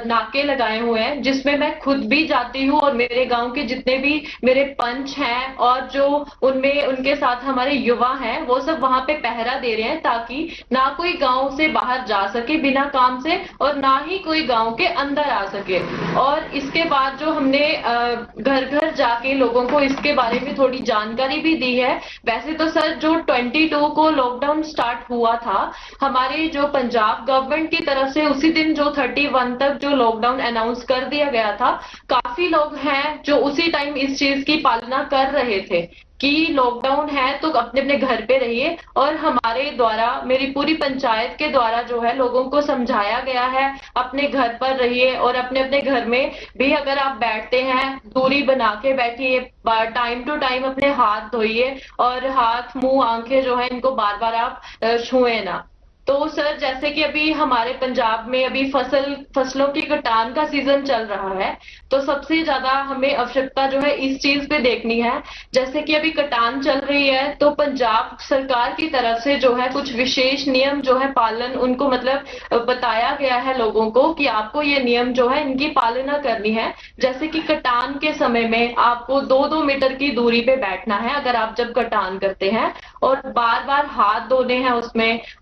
नाके लगाए हुए हैं, जिसमें मैं खुद भी जाती हूँ और मेरे गांव के जितने भी मेरे पंच हैं और जो उनमें उनके साथ हमारे युवा हैं, वो सब वहां पे पहरा दे रहे हैं, ताकि ना कोई गांव से बाहर जा सके बिना काम से और ना ही कोई गांव के अंदर आ सके। और इसके बाद जो हमने घर घर जाके लोगों को इसके बारे में थोड़ी जानकारी भी दी है। वैसे तो सर, जो 22 को लॉकडाउन स्टार्ट हुआ था हमारे जो पंजाब गवर्नमेंट की तरफ से, उसी दिन जो 31 तक जो लॉकडाउन अनाउंस कर दिया गया था, काफी लोग हैं जो उसी टाइम इस चीज की पालना कर रहे थे कि लॉकडाउन है तो अपने अपने घर पे रहिए। और हमारे द्वारा, मेरी पूरी पंचायत के द्वारा जो है लोगों को समझाया गया है अपने घर पर रहिए, और अपने अपने घर में भी अगर आप बैठते हैं दूरी बना के बैठिए, टाइम टू टाइम अपने हाथ धोइए, और हाथ मुंह आंखें जो है इनको बार बार आप छुए ना। तो सर, जैसे कि अभी हमारे पंजाब में अभी फसलों की कटान का सीजन चल रहा है, तो सबसे ज्यादा हमें आवश्यकता जो है इस चीज पे देखनी है। जैसे कि अभी कटान चल रही है, तो पंजाब सरकार की तरफ से जो है कुछ विशेष नियम जो है पालन उनको मतलब बताया गया है लोगों को कि आपको ये नियम जो है इनकी पालना करनी है। जैसे कि कटान के समय में आपको 2-2 मीटर की दूरी पे बैठना है अगर आप जब कटान करते हैं, और बार बार हाथ धोने हैं।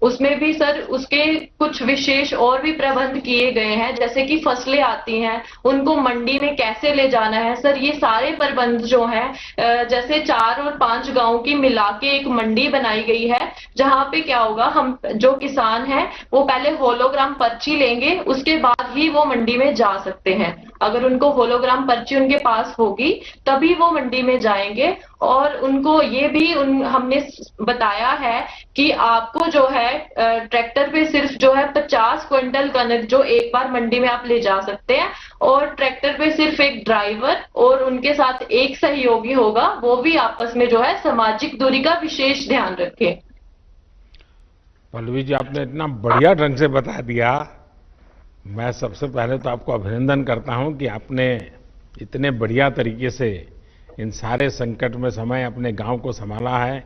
उसमें भी सर उसके कुछ विशेष और भी प्रबंध किए गए हैं। जैसे कि फसलें आती हैं, उनको मंडी में कैसे ले जाना है सर, ये सारे प्रबंध जो हैं, जैसे 4 और 5 गांव की मिला के एक मंडी बनाई गई है, जहां पे क्या होगा, हम जो किसान हैं वो पहले होलोग्राम पर्ची लेंगे, उसके बाद ही वो मंडी में जा सकते हैं। अगर उनको होलोग्राम पर्ची उनके पास होगी तभी वो मंडी में जाएंगे। और उनको ये भी हमने बताया है कि आपको जो है ट्रैक्टर पे सिर्फ जो है 50 क्विंटल कनक जो एक बार मंडी में आप ले जा सकते हैं, और ट्रैक्टर पे सिर्फ एक ड्राइवर और उनके साथ एक सहयोगी होगा, वो भी आपस में जो है सामाजिक दूरी का विशेष ध्यान रखें। पल्लवी जी, आपने इतना बढ़िया ढंग से बता दिया। मैं सबसे पहले तो आपको अभिनंदन करता हूं कि आपने इतने बढ़िया तरीके से इन सारे संकट में समय अपने गांव को संभाला है,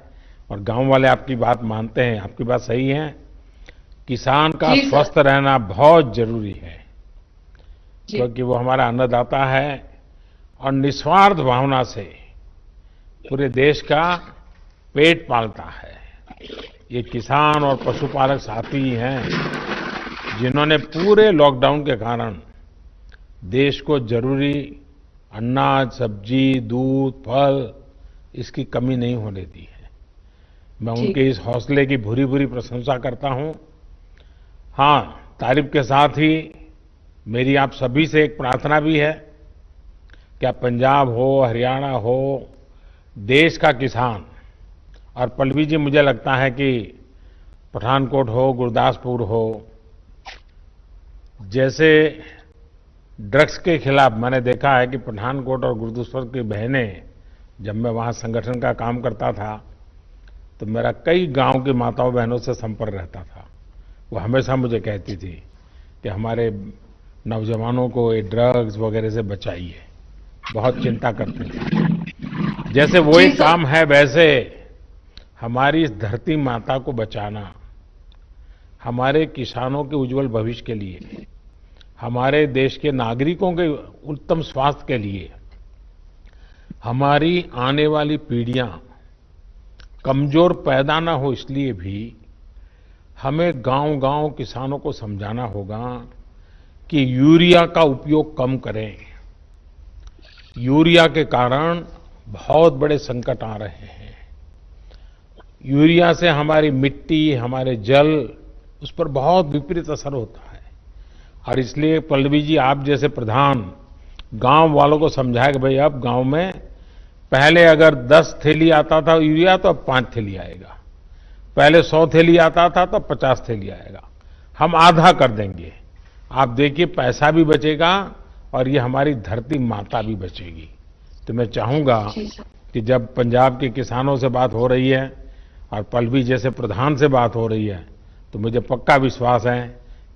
और गांव वाले आपकी बात मानते हैं। आपकी बात सही है, किसान का जी सर। स्वस्थ रहना बहुत जरूरी है। क्योंकि वो हमारा अन्नदाता है और निस्वार्थ भावना से पूरे देश का पेट पालता है। ये किसान और पशुपालक साथी ही हैं जिन्होंने पूरे लॉकडाउन के कारण देश को जरूरी अनाज, सब्जी, दूध, फल इसकी कमी नहीं होने दी है। मैं उनके इस हौसले की भूरी भूरी प्रशंसा करता हूं। हाँ, तारीफ के साथ ही मेरी आप सभी से एक प्रार्थना भी है, क्या पंजाब हो, हरियाणा हो, देश का किसान, और पल्लवी जी मुझे लगता है कि पठानकोट हो, गुरदासपुर हो, जैसे ड्रग्स के खिलाफ मैंने देखा है कि पठानकोट और गुरदासपुर की बहनें, जब मैं वहां संगठन का काम करता था तो मेरा कई गांव की माताओं बहनों से संपर्क रहता था। वो हमेशा मुझे कहती थी कि हमारे नौजवानों को ये ड्रग्स वगैरह से बचाइए, बहुत चिंता करते थे। जैसे वो एक काम है, वैसे हमारी इस धरती माता को बचाना, हमारे किसानों के उज्जवल भविष्य के लिए, हमारे देश के नागरिकों के उत्तम स्वास्थ्य के लिए, हमारी आने वाली पीढ़ियां कमजोर पैदा ना हो, इसलिए भी हमें गांव-गांव किसानों को समझाना होगा कि यूरिया का उपयोग कम करें। यूरिया के कारण बहुत बड़े संकट आ रहे हैं। यूरिया से हमारी मिट्टी, हमारे जल, उस पर बहुत विपरीत असर होता है। और इसलिए पल्लवी जी, आप जैसे प्रधान गांव वालों को समझाए कि भाई अब गांव में पहले अगर 10 थैली आता था यूरिया तो अब 5 थैली आएगा, पहले 100 थैली आता था तो 50 थैली आएगा, हम आधा कर देंगे। आप देखिए पैसा भी बचेगा और ये हमारी धरती माता भी बचेगी। तो मैं चाहूंगा कि जब पंजाब के किसानों से बात हो रही है और पल्लवी जैसे प्रधान से बात हो रही है, तो मुझे पक्का विश्वास है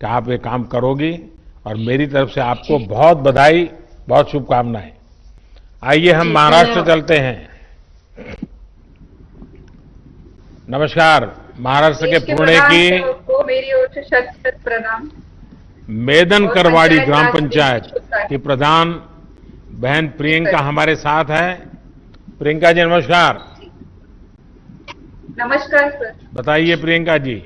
कि आप ये काम करोगी और मेरी तरफ से आपको बहुत बधाई, बहुत शुभकामनाएं। आइए हम महाराष्ट्र चलते हैं। नमस्कार, महाराष्ट्र के पुणे की मेरी ओर से शत प्रणाम। मेदन करवाड़ी ग्राम पंचायत की प्रधान बहन प्रियंका हमारे साथ है। प्रियंका जी नमस्कार। नमस्कार सर। बताइए प्रियंका जी।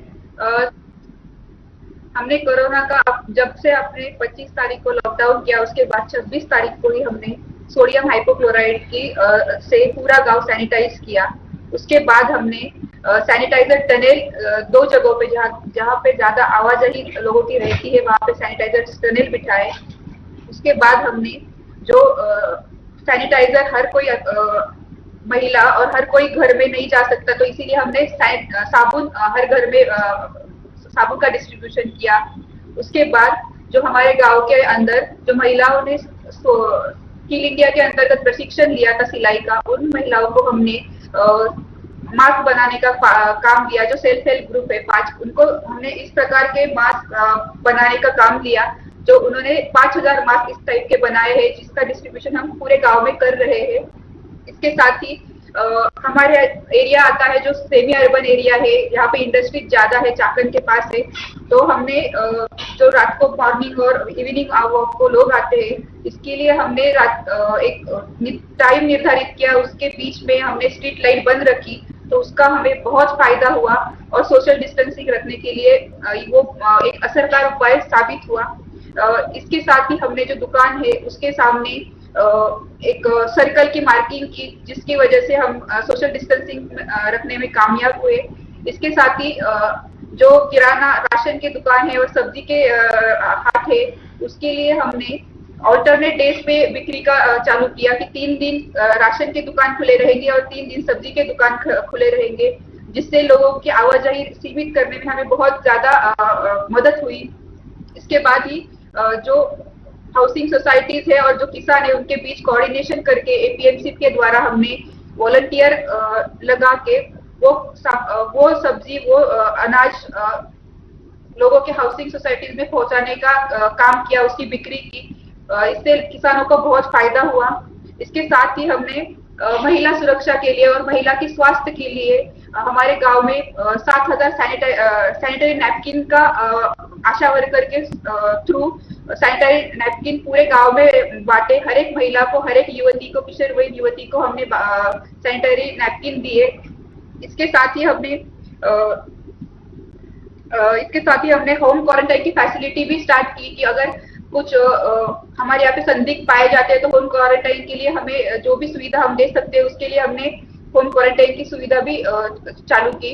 हमने कोरोना का जब से आपने 25 तारीख को लॉकडाउन किया, उसके बाद 26 तारीख को ही हमने सोडियम हाइपोक्लोराइड की से पूरा गांव सैनिटाइज किया। उसके बाद हमने सैनिटाइजर टनल 2 जगहों पे जहाँ पे ज्यादा आवाजाही लोगों की रहती है वहां पे सैनिटाइजर टनल बिठाए। उसके बाद हमने जो सैनिटाइजर हर कोई महिला और हर कोई घर में नहीं जा सकता, तो इसीलिए हमने साबुन हर घर में साबुन का डिस्ट्रीब्यूशन किया। उसके बाद जो हमारे गांव के अंदर जो महिलाओं ने स्किल इंडिया के अंतर्गत प्रशिक्षण लिया था सिलाई का, उन महिलाओं को हमने मास्क बनाने का काम लिया। जो सेल्फ हेल्प ग्रुप है 5, उनको हमने इस प्रकार के मास्क बनाने का काम लिया, जो उन्होंने 5000 मास्क इस टाइप के बनाए हैं, जिसका डिस्ट्रीब्यूशन हम पूरे गांव में कर रहे हैं। इसके साथ ही हमारे एरिया आता है जो सेमी अर्बन एरिया है, यहाँ पे इंडस्ट्री ज्यादा है, चाकन के पास है, तो हमने जो रात को मॉर्निंग और इवनिंग वॉक को लोग आते हैं, इसके लिए हमने एक टाइम निर्धारित किया। उसके बीच में हमने स्ट्रीट लाइट बंद रखी, तो उसका हमें बहुत फायदा हुआ और सोशल डिस्टेंसिंग रखने के लिए वो एक असरदार उपाय साबित हुआ। इसके साथ ही हमने जो दुकान है उसके सामने एक सर्कल की मार्किंग की, जिसकी वजह से हम सोशल डिस्टेंसिंग रखने में कामयाब हुए। इसके साथ ही जो किराना राशन की दुकान है और सब्जी के हाट है, उसके लिए हमने ऑल्टरनेट डेज पे बिक्री का चालू किया कि 3 दिन राशन की दुकान खुले रहेंगे और 3 दिन सब्जी के दुकान खुले रहेंगे, जिससे लोगों की आवाजाही सीमित करने में हमें बहुत ज्यादा मदद हुई। इसके बाद ही जो हाउसिंग सोसाइटीज है और जो किसान है उनके बीच कोऑर्डिनेशन करके एपीएमसी के द्वारा हमने वॉलंटियर लगा के वो सब्जी वो अनाज लोगों के हाउसिंग सोसाइटीज में पहुंचाने का काम किया, उसकी बिक्री की। इससे किसानों को बहुत फायदा हुआ। इसके साथ ही हमने महिला सुरक्षा के लिए और महिला के स्वास्थ्य के लिए हमारे गांव में 7,000 सैनिटरी नैपकिन का आशा वर्कर के थ्रू सैनिटरी नैपकिन पूरे गांव में बांटे। हर एक महिला को, हर एक युवती को, किशोर वयीन युवती को हमने सैनिटरी नैपकिन दिए। इसके साथ ही हमने होम क्वारंटाइन की फैसिलिटी भी स्टार्ट की कि अगर कुछ हमारे यहाँ पे संदिग्ध पाए जाते हैं तो होम क्वारंटाइन के लिए हमें जो भी सुविधा हम दे सकते हैं उसके लिए हमने होम क्वारंटाइन की सुविधा भी चालू की।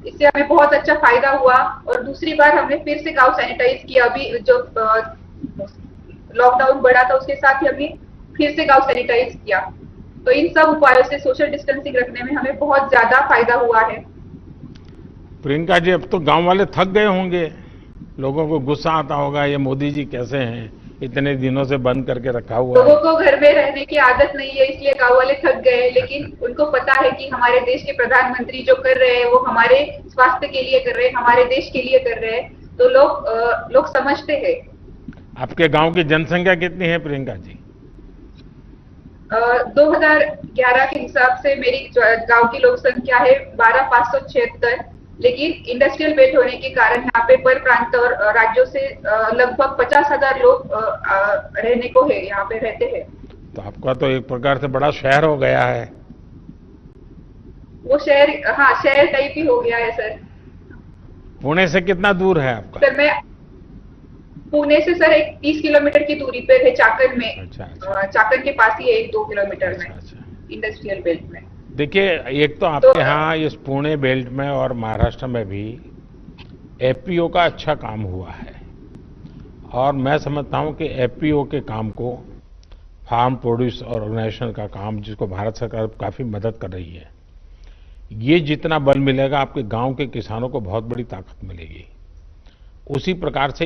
इससे हमें बहुत अच्छा फायदा हुआ। और दूसरी बार हमने फिर से गांव सैनिटाइज किया। अभी जो लॉकडाउन बढ़ा था उसके साथ ही हमने फिर से गांव सैनिटाइज किया। तो इन सब उपायों से सोशल डिस्टेंसिंग रखने में हमें बहुत ज्यादा फायदा हुआ है। प्रियंका जी, अब तो गांव वाले थक गए होंगे, लोगों को गुस्सा आता होगा, ये मोदी जी कैसे हैं, इतने दिनों से बंद करके रखा हुआ है। लोगों को घर में रहने की आदत नहीं है, इसलिए गांव वाले थक गए। लेकिन उनको पता है कि हमारे देश के प्रधानमंत्री जो कर रहे हैं वो हमारे स्वास्थ्य के लिए कर रहे हैं, हमारे देश के लिए कर रहे हैं। तो लोग समझते हैं। आपके गांव की जनसंख्या कितनी है प्रियंका जी? 2011 के हिसाब से मेरी गांव की लोक संख्या है 12,576। लेकिन इंडस्ट्रियल बेल्ट होने के कारण यहाँ पे पर प्रांत और राज्यों से लगभग 50,000 लोग रहने को है, यहाँ पे रहते हैं। तो आपका तो एक प्रकार से बड़ा शहर हो गया है। वो शहर, हाँ, शहर टाइप ही हो गया है सर। पुणे से कितना दूर है आपका? सर मैं पुणे से सर 30 किलोमीटर की दूरी पे है, चाकन में। अच्छा। चाकन के पास ही है, 1-2 किलोमीटर में। इंडस्ट्रियल बेल्ट में। देखिए, एक तो आपके यहाँ इस पुणे बेल्ट में और महाराष्ट्र में भी एफपीओ का अच्छा काम हुआ है। और मैं समझता हूँ कि एफपीओ के काम को, फार्म प्रोड्यूस ऑर्गेनाइजेशन का काम, जिसको भारत सरकार काफी मदद कर रही है, ये जितना बल मिलेगा आपके गांव के किसानों को बहुत बड़ी ताकत मिलेगी। उसी प्रकार से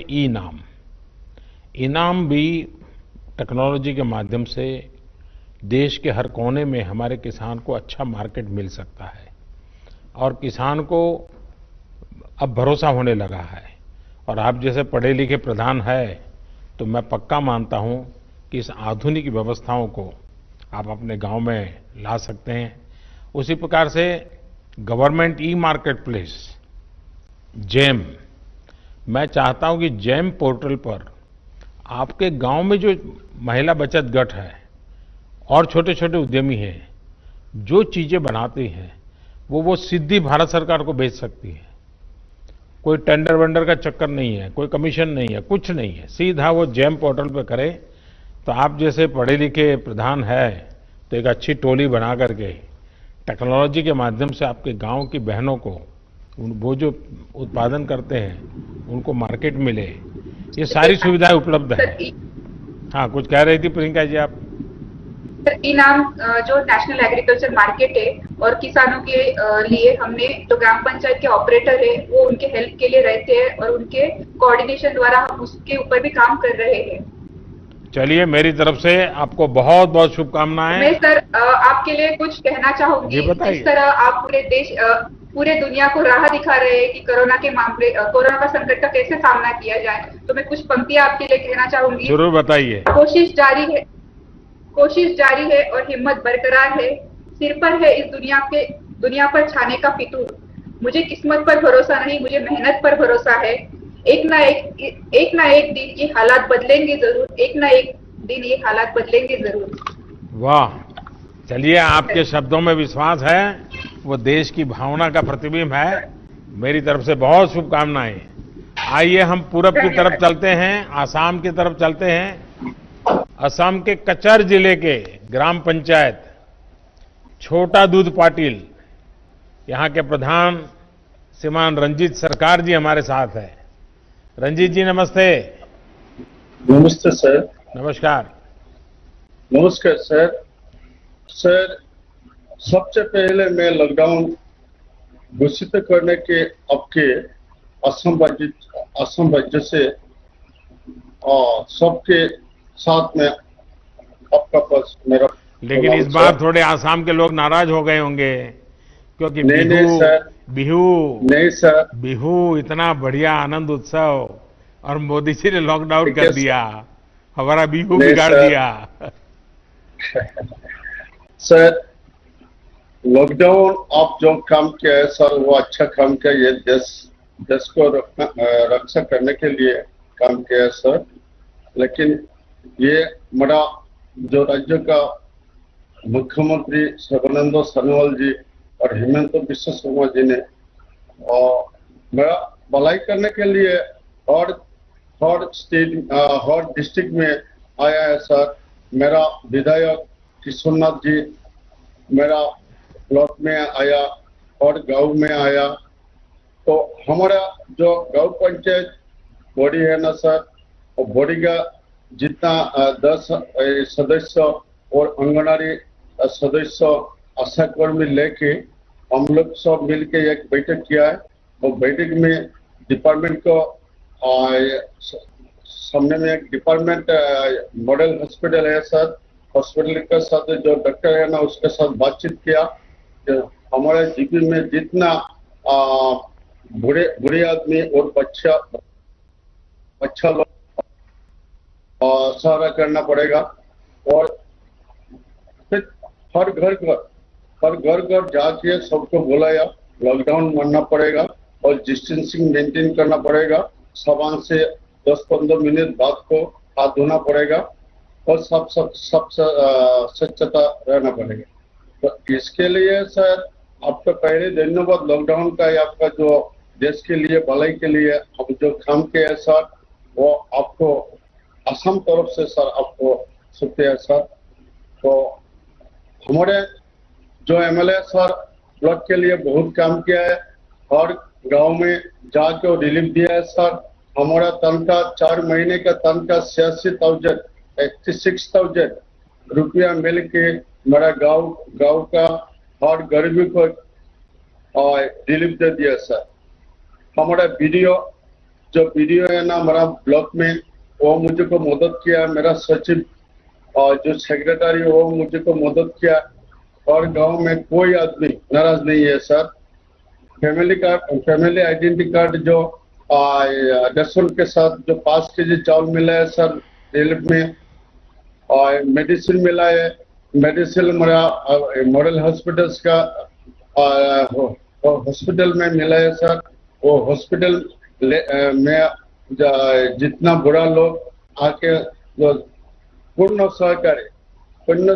इनाम भी टेक्नोलॉजी के माध्यम से देश के हर कोने में हमारे किसान को अच्छा मार्केट मिल सकता है। और किसान को अब भरोसा होने लगा है। और आप जैसे पढ़े लिखे प्रधान है तो मैं पक्का मानता हूं कि इस आधुनिक व्यवस्थाओं को आप अपने गांव में ला सकते हैं। उसी प्रकार से government e market place jam, मैं चाहता हूं कि जैम पोर्टल पर आपके गांव में जो महिला बचत गट है और छोटे छोटे उद्यमी हैं, जो चीजें बनाते हैं वो सीधी भारत सरकार को बेच सकती है। कोई टेंडर वेंडर का चक्कर नहीं है, कोई कमीशन नहीं है, कुछ नहीं है, सीधा वो जैम पोर्टल पे करे। तो आप जैसे पढ़े लिखे प्रधान है तो एक अच्छी टोली बना करके टेक्नोलॉजी के माध्यम से आपके गांव की बहनों को वो जो उत्पादन करते हैं उनको मार्केट मिले, ये सारी सुविधाएं उपलब्ध है। हाँ, कुछ कह रही थी प्रियंका जी आप? इनाम जो नेशनल एग्रीकल्चर मार्केट है और किसानों के लिए हमने जो ग्राम पंचायत के ऑपरेटर है वो उनके हेल्प के लिए रहते हैं और उनके कोऑर्डिनेशन द्वारा हम उसके ऊपर भी काम कर रहे हैं। चलिए, मेरी तरफ से आपको बहुत बहुत शुभकामनाएं। मैं सर आपके लिए कुछ कहना चाहूंगी। जिस तरह आप पूरे दुनिया को राह दिखा रहे हैं कि कोरोना का संकट का कैसे सामना किया जाए, तो मैं कुछ पंक्तियां आपके लिए कहना चाहूंगी। जरूर बताइए। कोशिश जारी है और हिम्मत बरकरार है। सिर पर है इस दुनिया पर छाने का फितूर। मुझे किस्मत पर भरोसा नहीं, मुझे मेहनत पर भरोसा है। एक ना एक दिन ये हालात बदलेंगे जरूर। एक ना एक दिन ये हालात बदलेंगे जरूर। वाह, चलिए, आपके शब्दों में विश्वास है, वो देश की भावना का प्रतिबिंब है। मेरी तरफ से बहुत शुभकामनाएं। आइए हम पूरब की तरफ चलते हैं, आसाम की तरफ चलते हैं। असम के कचर जिले के ग्राम पंचायत छोटा दूध पाटिल, यहाँ के प्रधान श्रीमान रंजीत सरकार जी हमारे साथ है। रंजीत जी नमस्ते। नमस्ते सर। नमस्कार। नमस्कार सर। सर, सबसे पहले मैं लॉकडाउन घोषित करने के आपके असम राज्य से सबके साथ में आपका पास मेरा, लेकिन इस बार थोड़े आसाम के लोग नाराज हो गए होंगे क्योंकि बिहू इतना बढ़िया आनंद उत्सव और मोदी जी ने लॉकडाउन कर दिया, हमारा बिहू बिगाड़ दिया। सर, लॉकडाउन आप जो काम किया है सर वो अच्छा काम किया, ये देश को रक्षा करने के लिए काम किया है सर। लेकिन ये हमारा जो राज्य का मुख्यमंत्री सर्बानंद सोनोवाल जी और हेमंत बिश्व शर्मा जी ने मेरा भलाई करने के लिए हर स्टेट हर डिस्ट्रिक्ट में आया है सर। मेरा विधायक किशोरनाथ जी मेरा ब्लॉक में आया और गांव में आया। तो हमारा जो गांव पंचायत बॉडी है ना सर, और बॉडी का जितना 10 सदस्य और आंगनबाड़ी सदस्य आशा कर्मी लेके हम लोग सब मिलके एक बैठक किया है। और बैठक में डिपार्टमेंट को सामने में एक डिपार्टमेंट मॉडल हॉस्पिटल है सर, हॉस्पिटल के साथ जो डॉक्टर है ना उसके साथ बातचीत किया। हमारे जीपी में जितना बुढ़े आदमी और बच्चा लोग सहारा करना पड़ेगा। और फिर हर घर जाके सबको बुलाया, लॉकडाउन मानना पड़ेगा और डिस्टेंसिंग मेंटेन करना पड़ेगा। साबुन से 10-15 मिनट बाद को हाथ धोना पड़ेगा और सब स्वच्छता रहना पड़ेगा। तो इसके लिए सर आपका पहले धन्यवाद लॉकडाउन का, आपका जो देश के लिए भलाई के लिए हम जो काम किया है सर वो आपको असम तरफ से सर आपको शुक्रिया सर। तो हमारे जो एमएलए सर ब्लॉक के लिए बहुत काम किया है और गांव में जाके रिलीफ दिया है सर। हमारा तनख्वाह 4 महीने का तनख्वाह 86,000 रुपया मिल के मेरा गांव का हर गरीबी को रिलीफ दे दिया सर। हमारा वीडियो है ना हमारा ब्लॉक में वो मुझे को मदद किया, मेरा सचिव और जो सेक्रेटरी वो मुझे को मदद किया। और गांव में कोई आदमी नाराज नहीं है सर। फैमिली आइडेंटिटी कार्ड जो रेशन के साथ जो 5 केजी चावल मिला है सर रिलीफ में, और मेडिसिन मिला है। मेडिसिन मेरा मॉडल हॉस्पिटल्स का हॉस्पिटल में मिला है सर। वो हॉस्पिटल में जितना बुरा लोग आके पूर्ण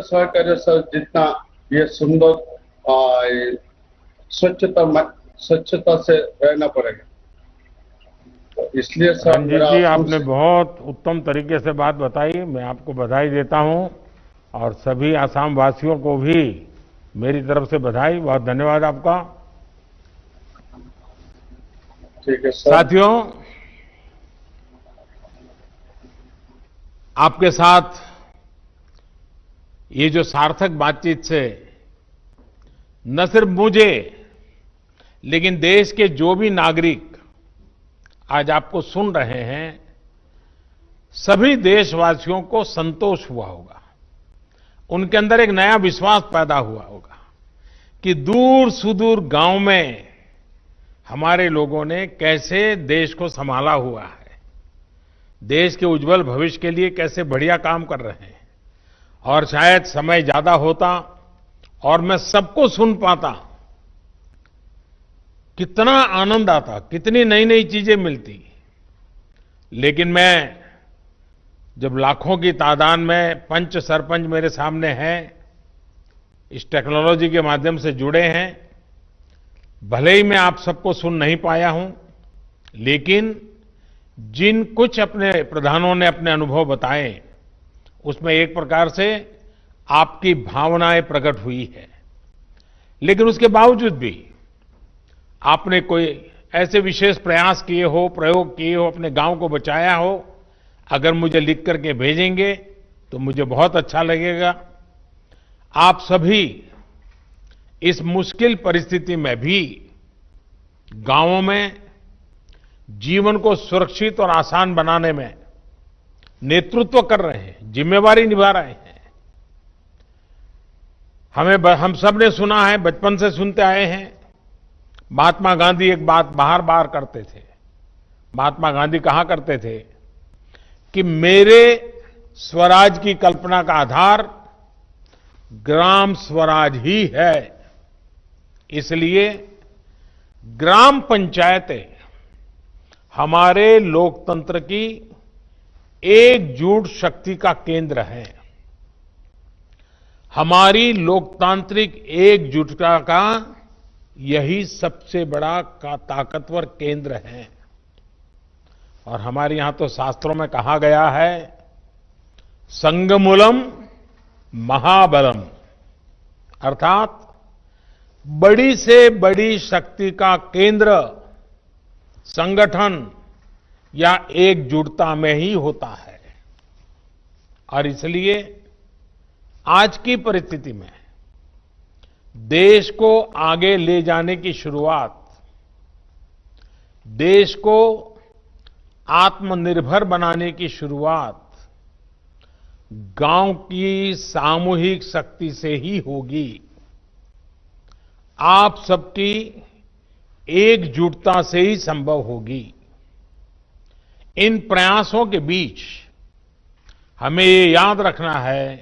सहकार्य सर, जितना ये सुंदर स्वच्छता से रहना पड़ेगा। तो इसलिए सर रंजीत जी आपने बहुत उत्तम तरीके से बात बताई, मैं आपको बधाई देता हूं और सभी आसाम वासियों को भी मेरी तरफ से बधाई। बहुत धन्यवाद आपका। ठीक है सर। साथियों, आपके साथ ये जो सार्थक बातचीत से न सिर्फ मुझे लेकिन देश के जो भी नागरिक आज आपको सुन रहे हैं सभी देशवासियों को संतोष हुआ होगा। उनके अंदर एक नया विश्वास पैदा हुआ होगा कि दूर सुदूर गांव में हमारे लोगों ने कैसे देश को संभाला हुआ है, देश के उज्जवल भविष्य के लिए कैसे बढ़िया काम कर रहे हैं। और शायद समय ज्यादा होता और मैं सबको सुन पाता, कितना आनंद आता, कितनी नई नई चीजें मिलती। लेकिन मैं जब लाखों की तादाद में पंच सरपंच मेरे सामने हैं, इस टेक्नोलॉजी के माध्यम से जुड़े हैं, भले ही मैं आप सबको सुन नहीं पाया हूं, लेकिन जिन कुछ अपने प्रधानों ने अपने अनुभव बताए उसमें एक प्रकार से आपकी भावनाएं प्रकट हुई है। लेकिन उसके बावजूद भी आपने कोई ऐसे विशेष प्रयास किए हो, प्रयोग किए हो, अपने गांव को बचाया हो, अगर मुझे लिख करके भेजेंगे तो मुझे बहुत अच्छा लगेगा। आप सभी इस मुश्किल परिस्थिति में भी गांवों में जीवन को सुरक्षित और आसान बनाने में नेतृत्व कर रहे हैं, जिम्मेवारी निभा रहे हैं। हम सब ने सुना है, बचपन से सुनते आए हैं, महात्मा गांधी एक बात बार बार करते थे। महात्मा गांधी कहा करते थे कि मेरे स्वराज की कल्पना का आधार ग्राम स्वराज ही है। इसलिए ग्राम पंचायतें हमारे लोकतंत्र की एकजुट शक्ति का केंद्र है। हमारी लोकतांत्रिक एकजुटता का यही सबसे बड़ा ताकतवर केंद्र है। और हमारे यहां तो शास्त्रों में कहा गया है, संगमूलम महाबलम, अर्थात बड़ी से बड़ी शक्ति का केंद्र संगठन या एकजुटता में ही होता है। और इसलिए आज की परिस्थिति में देश को आगे ले जाने की शुरुआत, देश को आत्मनिर्भर बनाने की शुरुआत गांव की सामूहिक शक्ति से ही होगी। आप सबकी एकजुटता से ही संभव होगी। इन प्रयासों के बीच हमें ये याद रखना है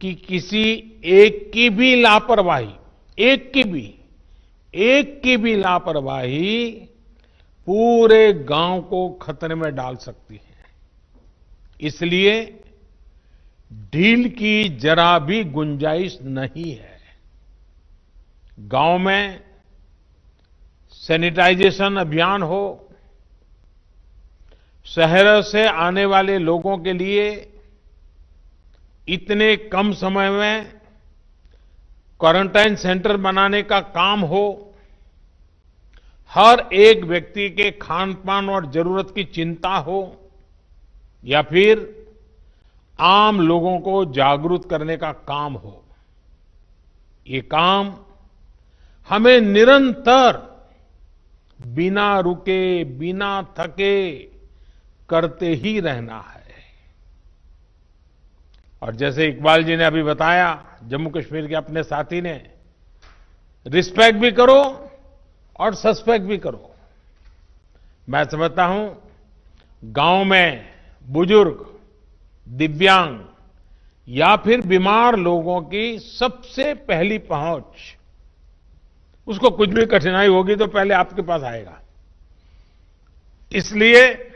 कि किसी एक की भी लापरवाही, एक की भी लापरवाही पूरे गांव को खतरे में डाल सकती है। इसलिए ढील की जरा भी गुंजाइश नहीं है। गांव में सैनिटाइजेशन अभियान हो, शहरों से आने वाले लोगों के लिए इतने कम समय में क्वारंटाइन सेंटर बनाने का काम हो, हर एक व्यक्ति के खान पान और जरूरत की चिंता हो, या फिर आम लोगों को जागरूक करने का काम हो, ये काम हमें निरंतर बिना रुके, बिना थके करते ही रहना है। और जैसे इकबाल जी ने अभी बताया, जम्मू कश्मीर के अपने साथी ने, रिस्पेक्ट भी करो और सस्पेक्ट भी करो। मैं समझता हूं गांव में बुजुर्ग, दिव्यांग या फिर बीमार लोगों की सबसे पहली पहुंच, उसको कुछ भी कठिनाई होगी तो पहले आपके पास आएगा। इसलिए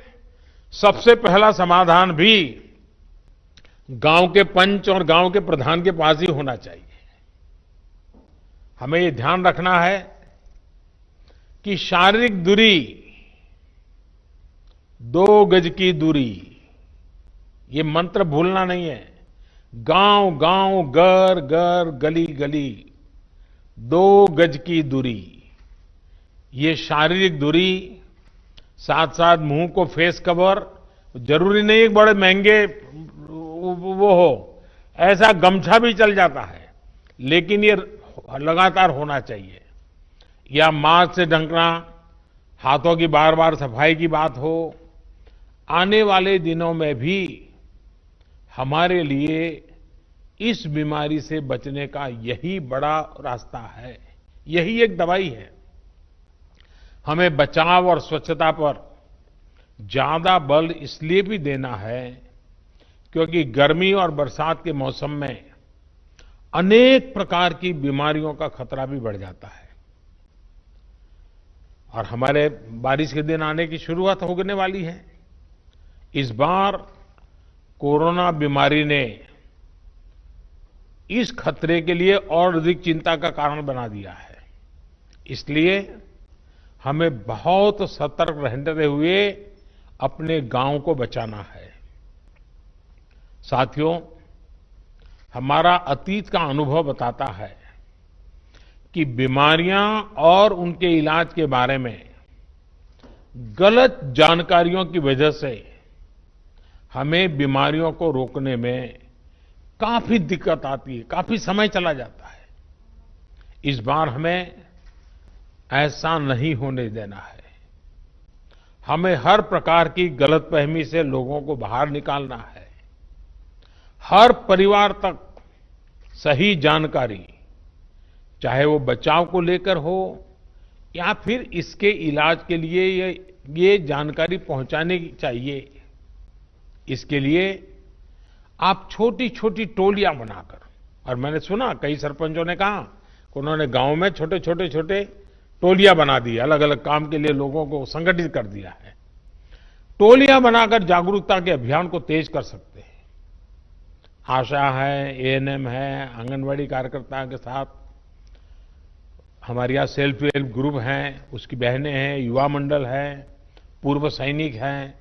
सबसे पहला समाधान भी गांव के पंच और गांव के प्रधान के पास ही होना चाहिए। हमें ये ध्यान रखना है कि शारीरिक दूरी, 2 गज की दूरी, ये मंत्र भूलना नहीं है। गांव गांव, घर घर, गली गली, 2 गज की दूरी, ये शारीरिक दूरी, साथ साथ मुंह को फेस कवर, जरूरी नहीं एक बड़े महंगे वो हो, ऐसा गमछा भी चल जाता है, लेकिन ये लगातार होना चाहिए। या मास्क से ढकना, हाथों की बार बार सफाई की बात हो। आने वाले दिनों में भी हमारे लिए इस बीमारी से बचने का यही बड़ा रास्ता है, यही एक दवाई है। हमें बचाव और स्वच्छता पर ज्यादा बल इसलिए भी देना है क्योंकि गर्मी और बरसात के मौसम में अनेक प्रकार की बीमारियों का खतरा भी बढ़ जाता है। और हमारे बारिश के दिन आने की शुरुआत होने वाली है। इस बार कोरोना बीमारी ने इस खतरे के लिए और अधिक चिंता का कारण बना दिया है। इसलिए हमें बहुत सतर्क रहते हुए अपने गांव को बचाना है। साथियों, हमारा अतीत का अनुभव बताता है कि बीमारियां और उनके इलाज के बारे में गलत जानकारियों की वजह से हमें बीमारियों को रोकने में काफी दिक्कत आती है, काफी समय चला जाता है। इस बार हमें ऐसा नहीं होने देना है। हमें हर प्रकार की गलतफहमी से लोगों को बाहर निकालना है। हर परिवार तक सही जानकारी, चाहे वो बचाव को लेकर हो या फिर इसके इलाज के लिए ये जानकारी पहुंचाने की चाहिए। इसके लिए आप छोटी छोटी टोलियां बनाकर, और मैंने सुना कई सरपंचों ने कहा उन्होंने गांव में छोटे टोलियां बना दी, अलग अलग काम के लिए लोगों को संगठित कर दिया है। टोलियां बनाकर जागरूकता के अभियान को तेज कर सकते हैं। आशा है, एएनएम है, आंगनवाड़ी कार्यकर्ता के साथ हमारे यहाँ सेल्फ हेल्प ग्रुप हैं, उसकी बहनें हैं, युवा मंडल है, पूर्व सैनिक हैं,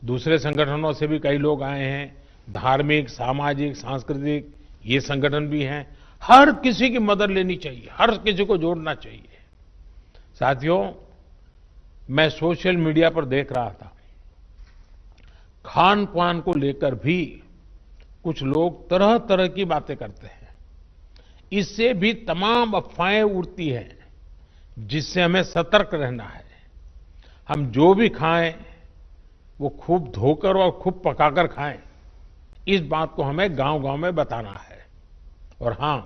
दूसरे संगठनों से भी कई लोग आए हैं, धार्मिक, सामाजिक, सांस्कृतिक ये संगठन भी हैं। हर किसी की मदद लेनी चाहिए, हर किसी को जोड़ना चाहिए। साथियों, मैं सोशल मीडिया पर देख रहा था, खान पान को लेकर भी कुछ लोग तरह तरह की बातें करते हैं। इससे भी तमाम अफवाहें उड़ती हैं, जिससे हमें सतर्क रहना है। हम जो भी खाएं वो खूब धोकर और खूब पकाकर खाएं, इस बात को हमें गांव-गांव में बताना है। और हां,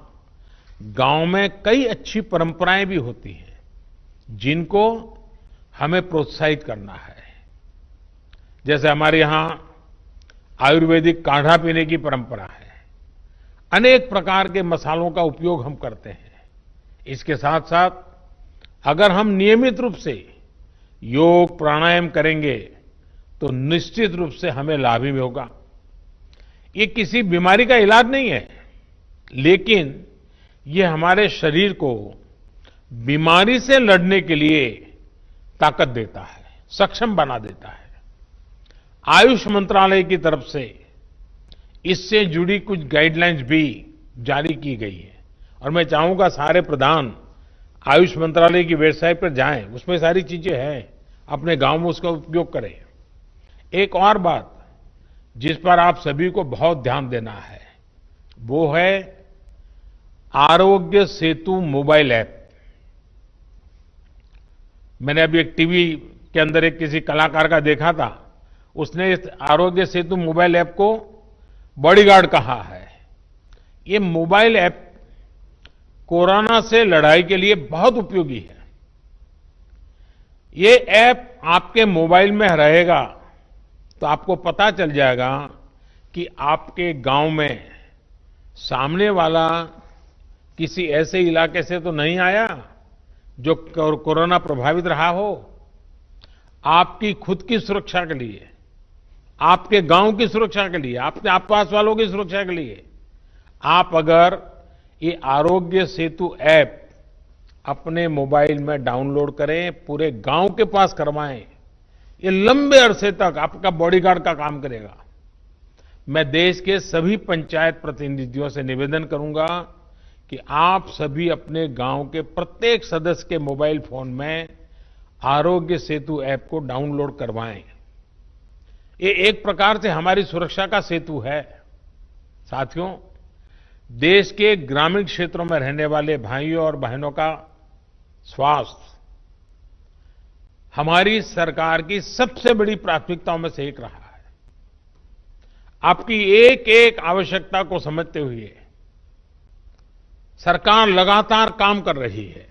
गांव में कई अच्छी परंपराएं भी होती हैं, जिनको हमें प्रोत्साहित करना है। जैसे हमारे यहां आयुर्वेदिक काढ़ा पीने की परंपरा है, अनेक प्रकार के मसालों का उपयोग हम करते हैं। इसके साथ साथ अगर हम नियमित रूप से योग प्राणायाम करेंगे तो निश्चित रूप से हमें लाभ ही होगा। ये किसी बीमारी का इलाज नहीं है, लेकिन ये हमारे शरीर को बीमारी से लड़ने के लिए ताकत देता है, सक्षम बना देता है। आयुष मंत्रालय की तरफ से इससे जुड़ी कुछ गाइडलाइंस भी जारी की गई है और मैं चाहूंगा सारे प्रधान आयुष मंत्रालय की वेबसाइट पर जाएं, उसमें सारी चीजें हैं, अपने गांव में उसका उपयोग करें। एक और बात जिस पर आप सभी को बहुत ध्यान देना है, वो है आरोग्य सेतु मोबाइल ऐप। मैंने अभी एक टीवी के अंदर एक किसी कलाकार का देखा था, उसने इस आरोग्य सेतु मोबाइल ऐप को बॉडीगार्ड कहा है। ये मोबाइल ऐप कोरोना से लड़ाई के लिए बहुत उपयोगी है। ये ऐप आपके मोबाइल में रहेगा तो आपको पता चल जाएगा कि आपके गांव में सामने वाला किसी ऐसे इलाके से तो नहीं आया जो कोरोना प्रभावित रहा हो। आपकी खुद की सुरक्षा के लिए, आपके गांव की सुरक्षा के लिए, आपके आसपास वालों की सुरक्षा के लिए आप अगर ये आरोग्य सेतु ऐप अपने मोबाइल में डाउनलोड करें, पूरे गांव के पास करवाएं, ये लंबे अरसे तक आपका बॉडीगार्ड का काम करेगा। मैं देश के सभी पंचायत प्रतिनिधियों से निवेदन करूंगा कि आप सभी अपने गांव के प्रत्येक सदस्य के मोबाइल फोन में आरोग्य सेतु ऐप को डाउनलोड करवाएं। ये एक प्रकार से हमारी सुरक्षा का सेतु है। साथियों, देश के ग्रामीण क्षेत्रों में रहने वाले भाइयों और बहनों का स्वास्थ्य हमारी सरकार की सबसे बड़ी प्राथमिकताओं में से एक रहा है। आपकी एक एक आवश्यकता को समझते हुए सरकार लगातार काम कर रही है।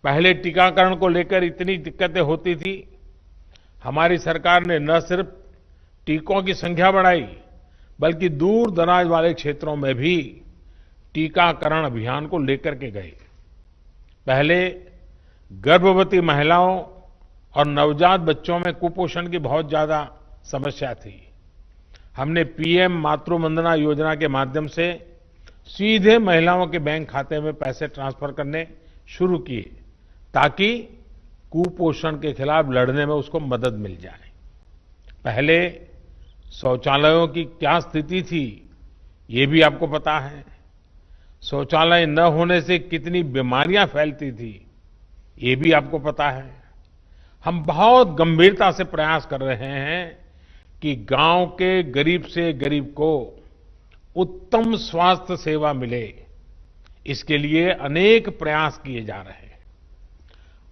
पहले टीकाकरण को लेकर इतनी दिक्कतें होती थी, हमारी सरकार ने न सिर्फ टीकों की संख्या बढ़ाई, बल्कि दूर दराज वाले क्षेत्रों में भी टीकाकरण अभियान को लेकर के गए। पहले गर्भवती महिलाओं और नवजात बच्चों में कुपोषण की बहुत ज्यादा समस्या थी। हमने पीएम मातृ वंदना योजना के माध्यम से सीधे महिलाओं के बैंक खाते में पैसे ट्रांसफर करने शुरू किए, ताकि कुपोषण के खिलाफ लड़ने में उसको मदद मिल जाए। पहले शौचालयों की क्या स्थिति थी, ये भी आपको पता है। शौचालय न होने से कितनी बीमारियां फैलती थी, ये भी आपको पता है। हम बहुत गंभीरता से प्रयास कर रहे हैं कि गांव के गरीब से गरीब को उत्तम स्वास्थ्य सेवा मिले। इसके लिए अनेक प्रयास किए जा रहे हैं।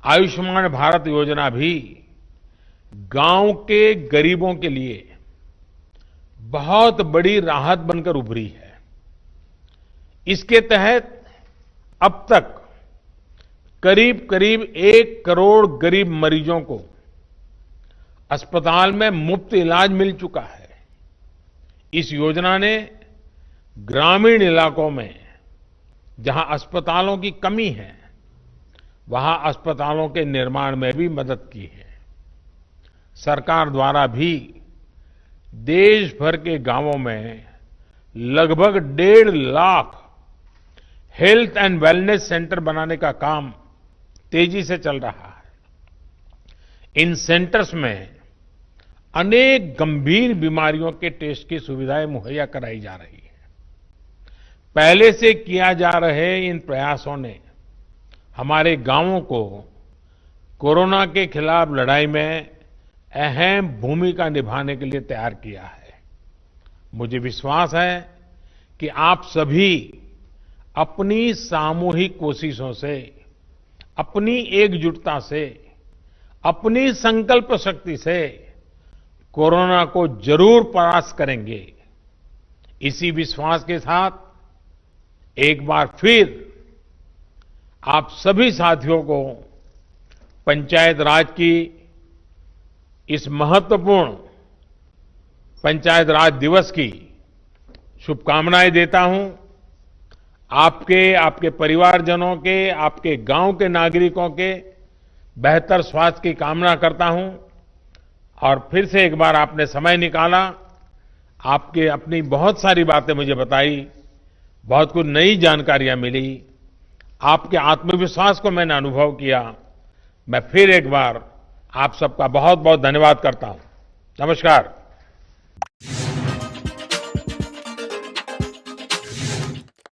आयुष्मान भारत योजना भी गांव के गरीबों के लिए बहुत बड़ी राहत बनकर उभरी है। इसके तहत अब तक करीब करीब 1 करोड़ गरीब मरीजों को अस्पताल में मुफ्त इलाज मिल चुका है। इस योजना ने ग्रामीण इलाकों में जहां अस्पतालों की कमी है, वहां अस्पतालों के निर्माण में भी मदद की है। सरकार द्वारा भी देश भर के गांवों में लगभग 1.5 lakh health and wellness centre बनाने का काम तेजी से चल रहा है। इन सेंटर्स में अनेक गंभीर बीमारियों के टेस्ट की सुविधाएं मुहैया कराई जा रही है। पहले से किया जा रहे इन प्रयासों ने हमारे गांवों को कोरोना के खिलाफ लड़ाई में अहम भूमिका निभाने के लिए तैयार किया है। मुझे विश्वास है कि आप सभी अपनी सामूहिक कोशिशों से, अपनी एकजुटता से, अपनी संकल्प शक्ति से कोरोना को जरूर परास्त करेंगे। इसी विश्वास के साथ एक बार फिर आप सभी साथियों को पंचायत राज की इस महत्वपूर्ण पंचायत राज दिवस की शुभकामनाएं देता हूं। आपके परिवारजनों के, आपके गांव के नागरिकों के बेहतर स्वास्थ्य की कामना करता हूं। और फिर से एक बार आपने समय निकाला, आपके अपनी बहुत सारी बातें मुझे बताई, बहुत कुछ नई जानकारियां मिली, आपके आत्मविश्वास को मैंने अनुभव किया। मैं फिर एक बार आप सबका बहुत बहुत धन्यवाद करता हूं। नमस्कार।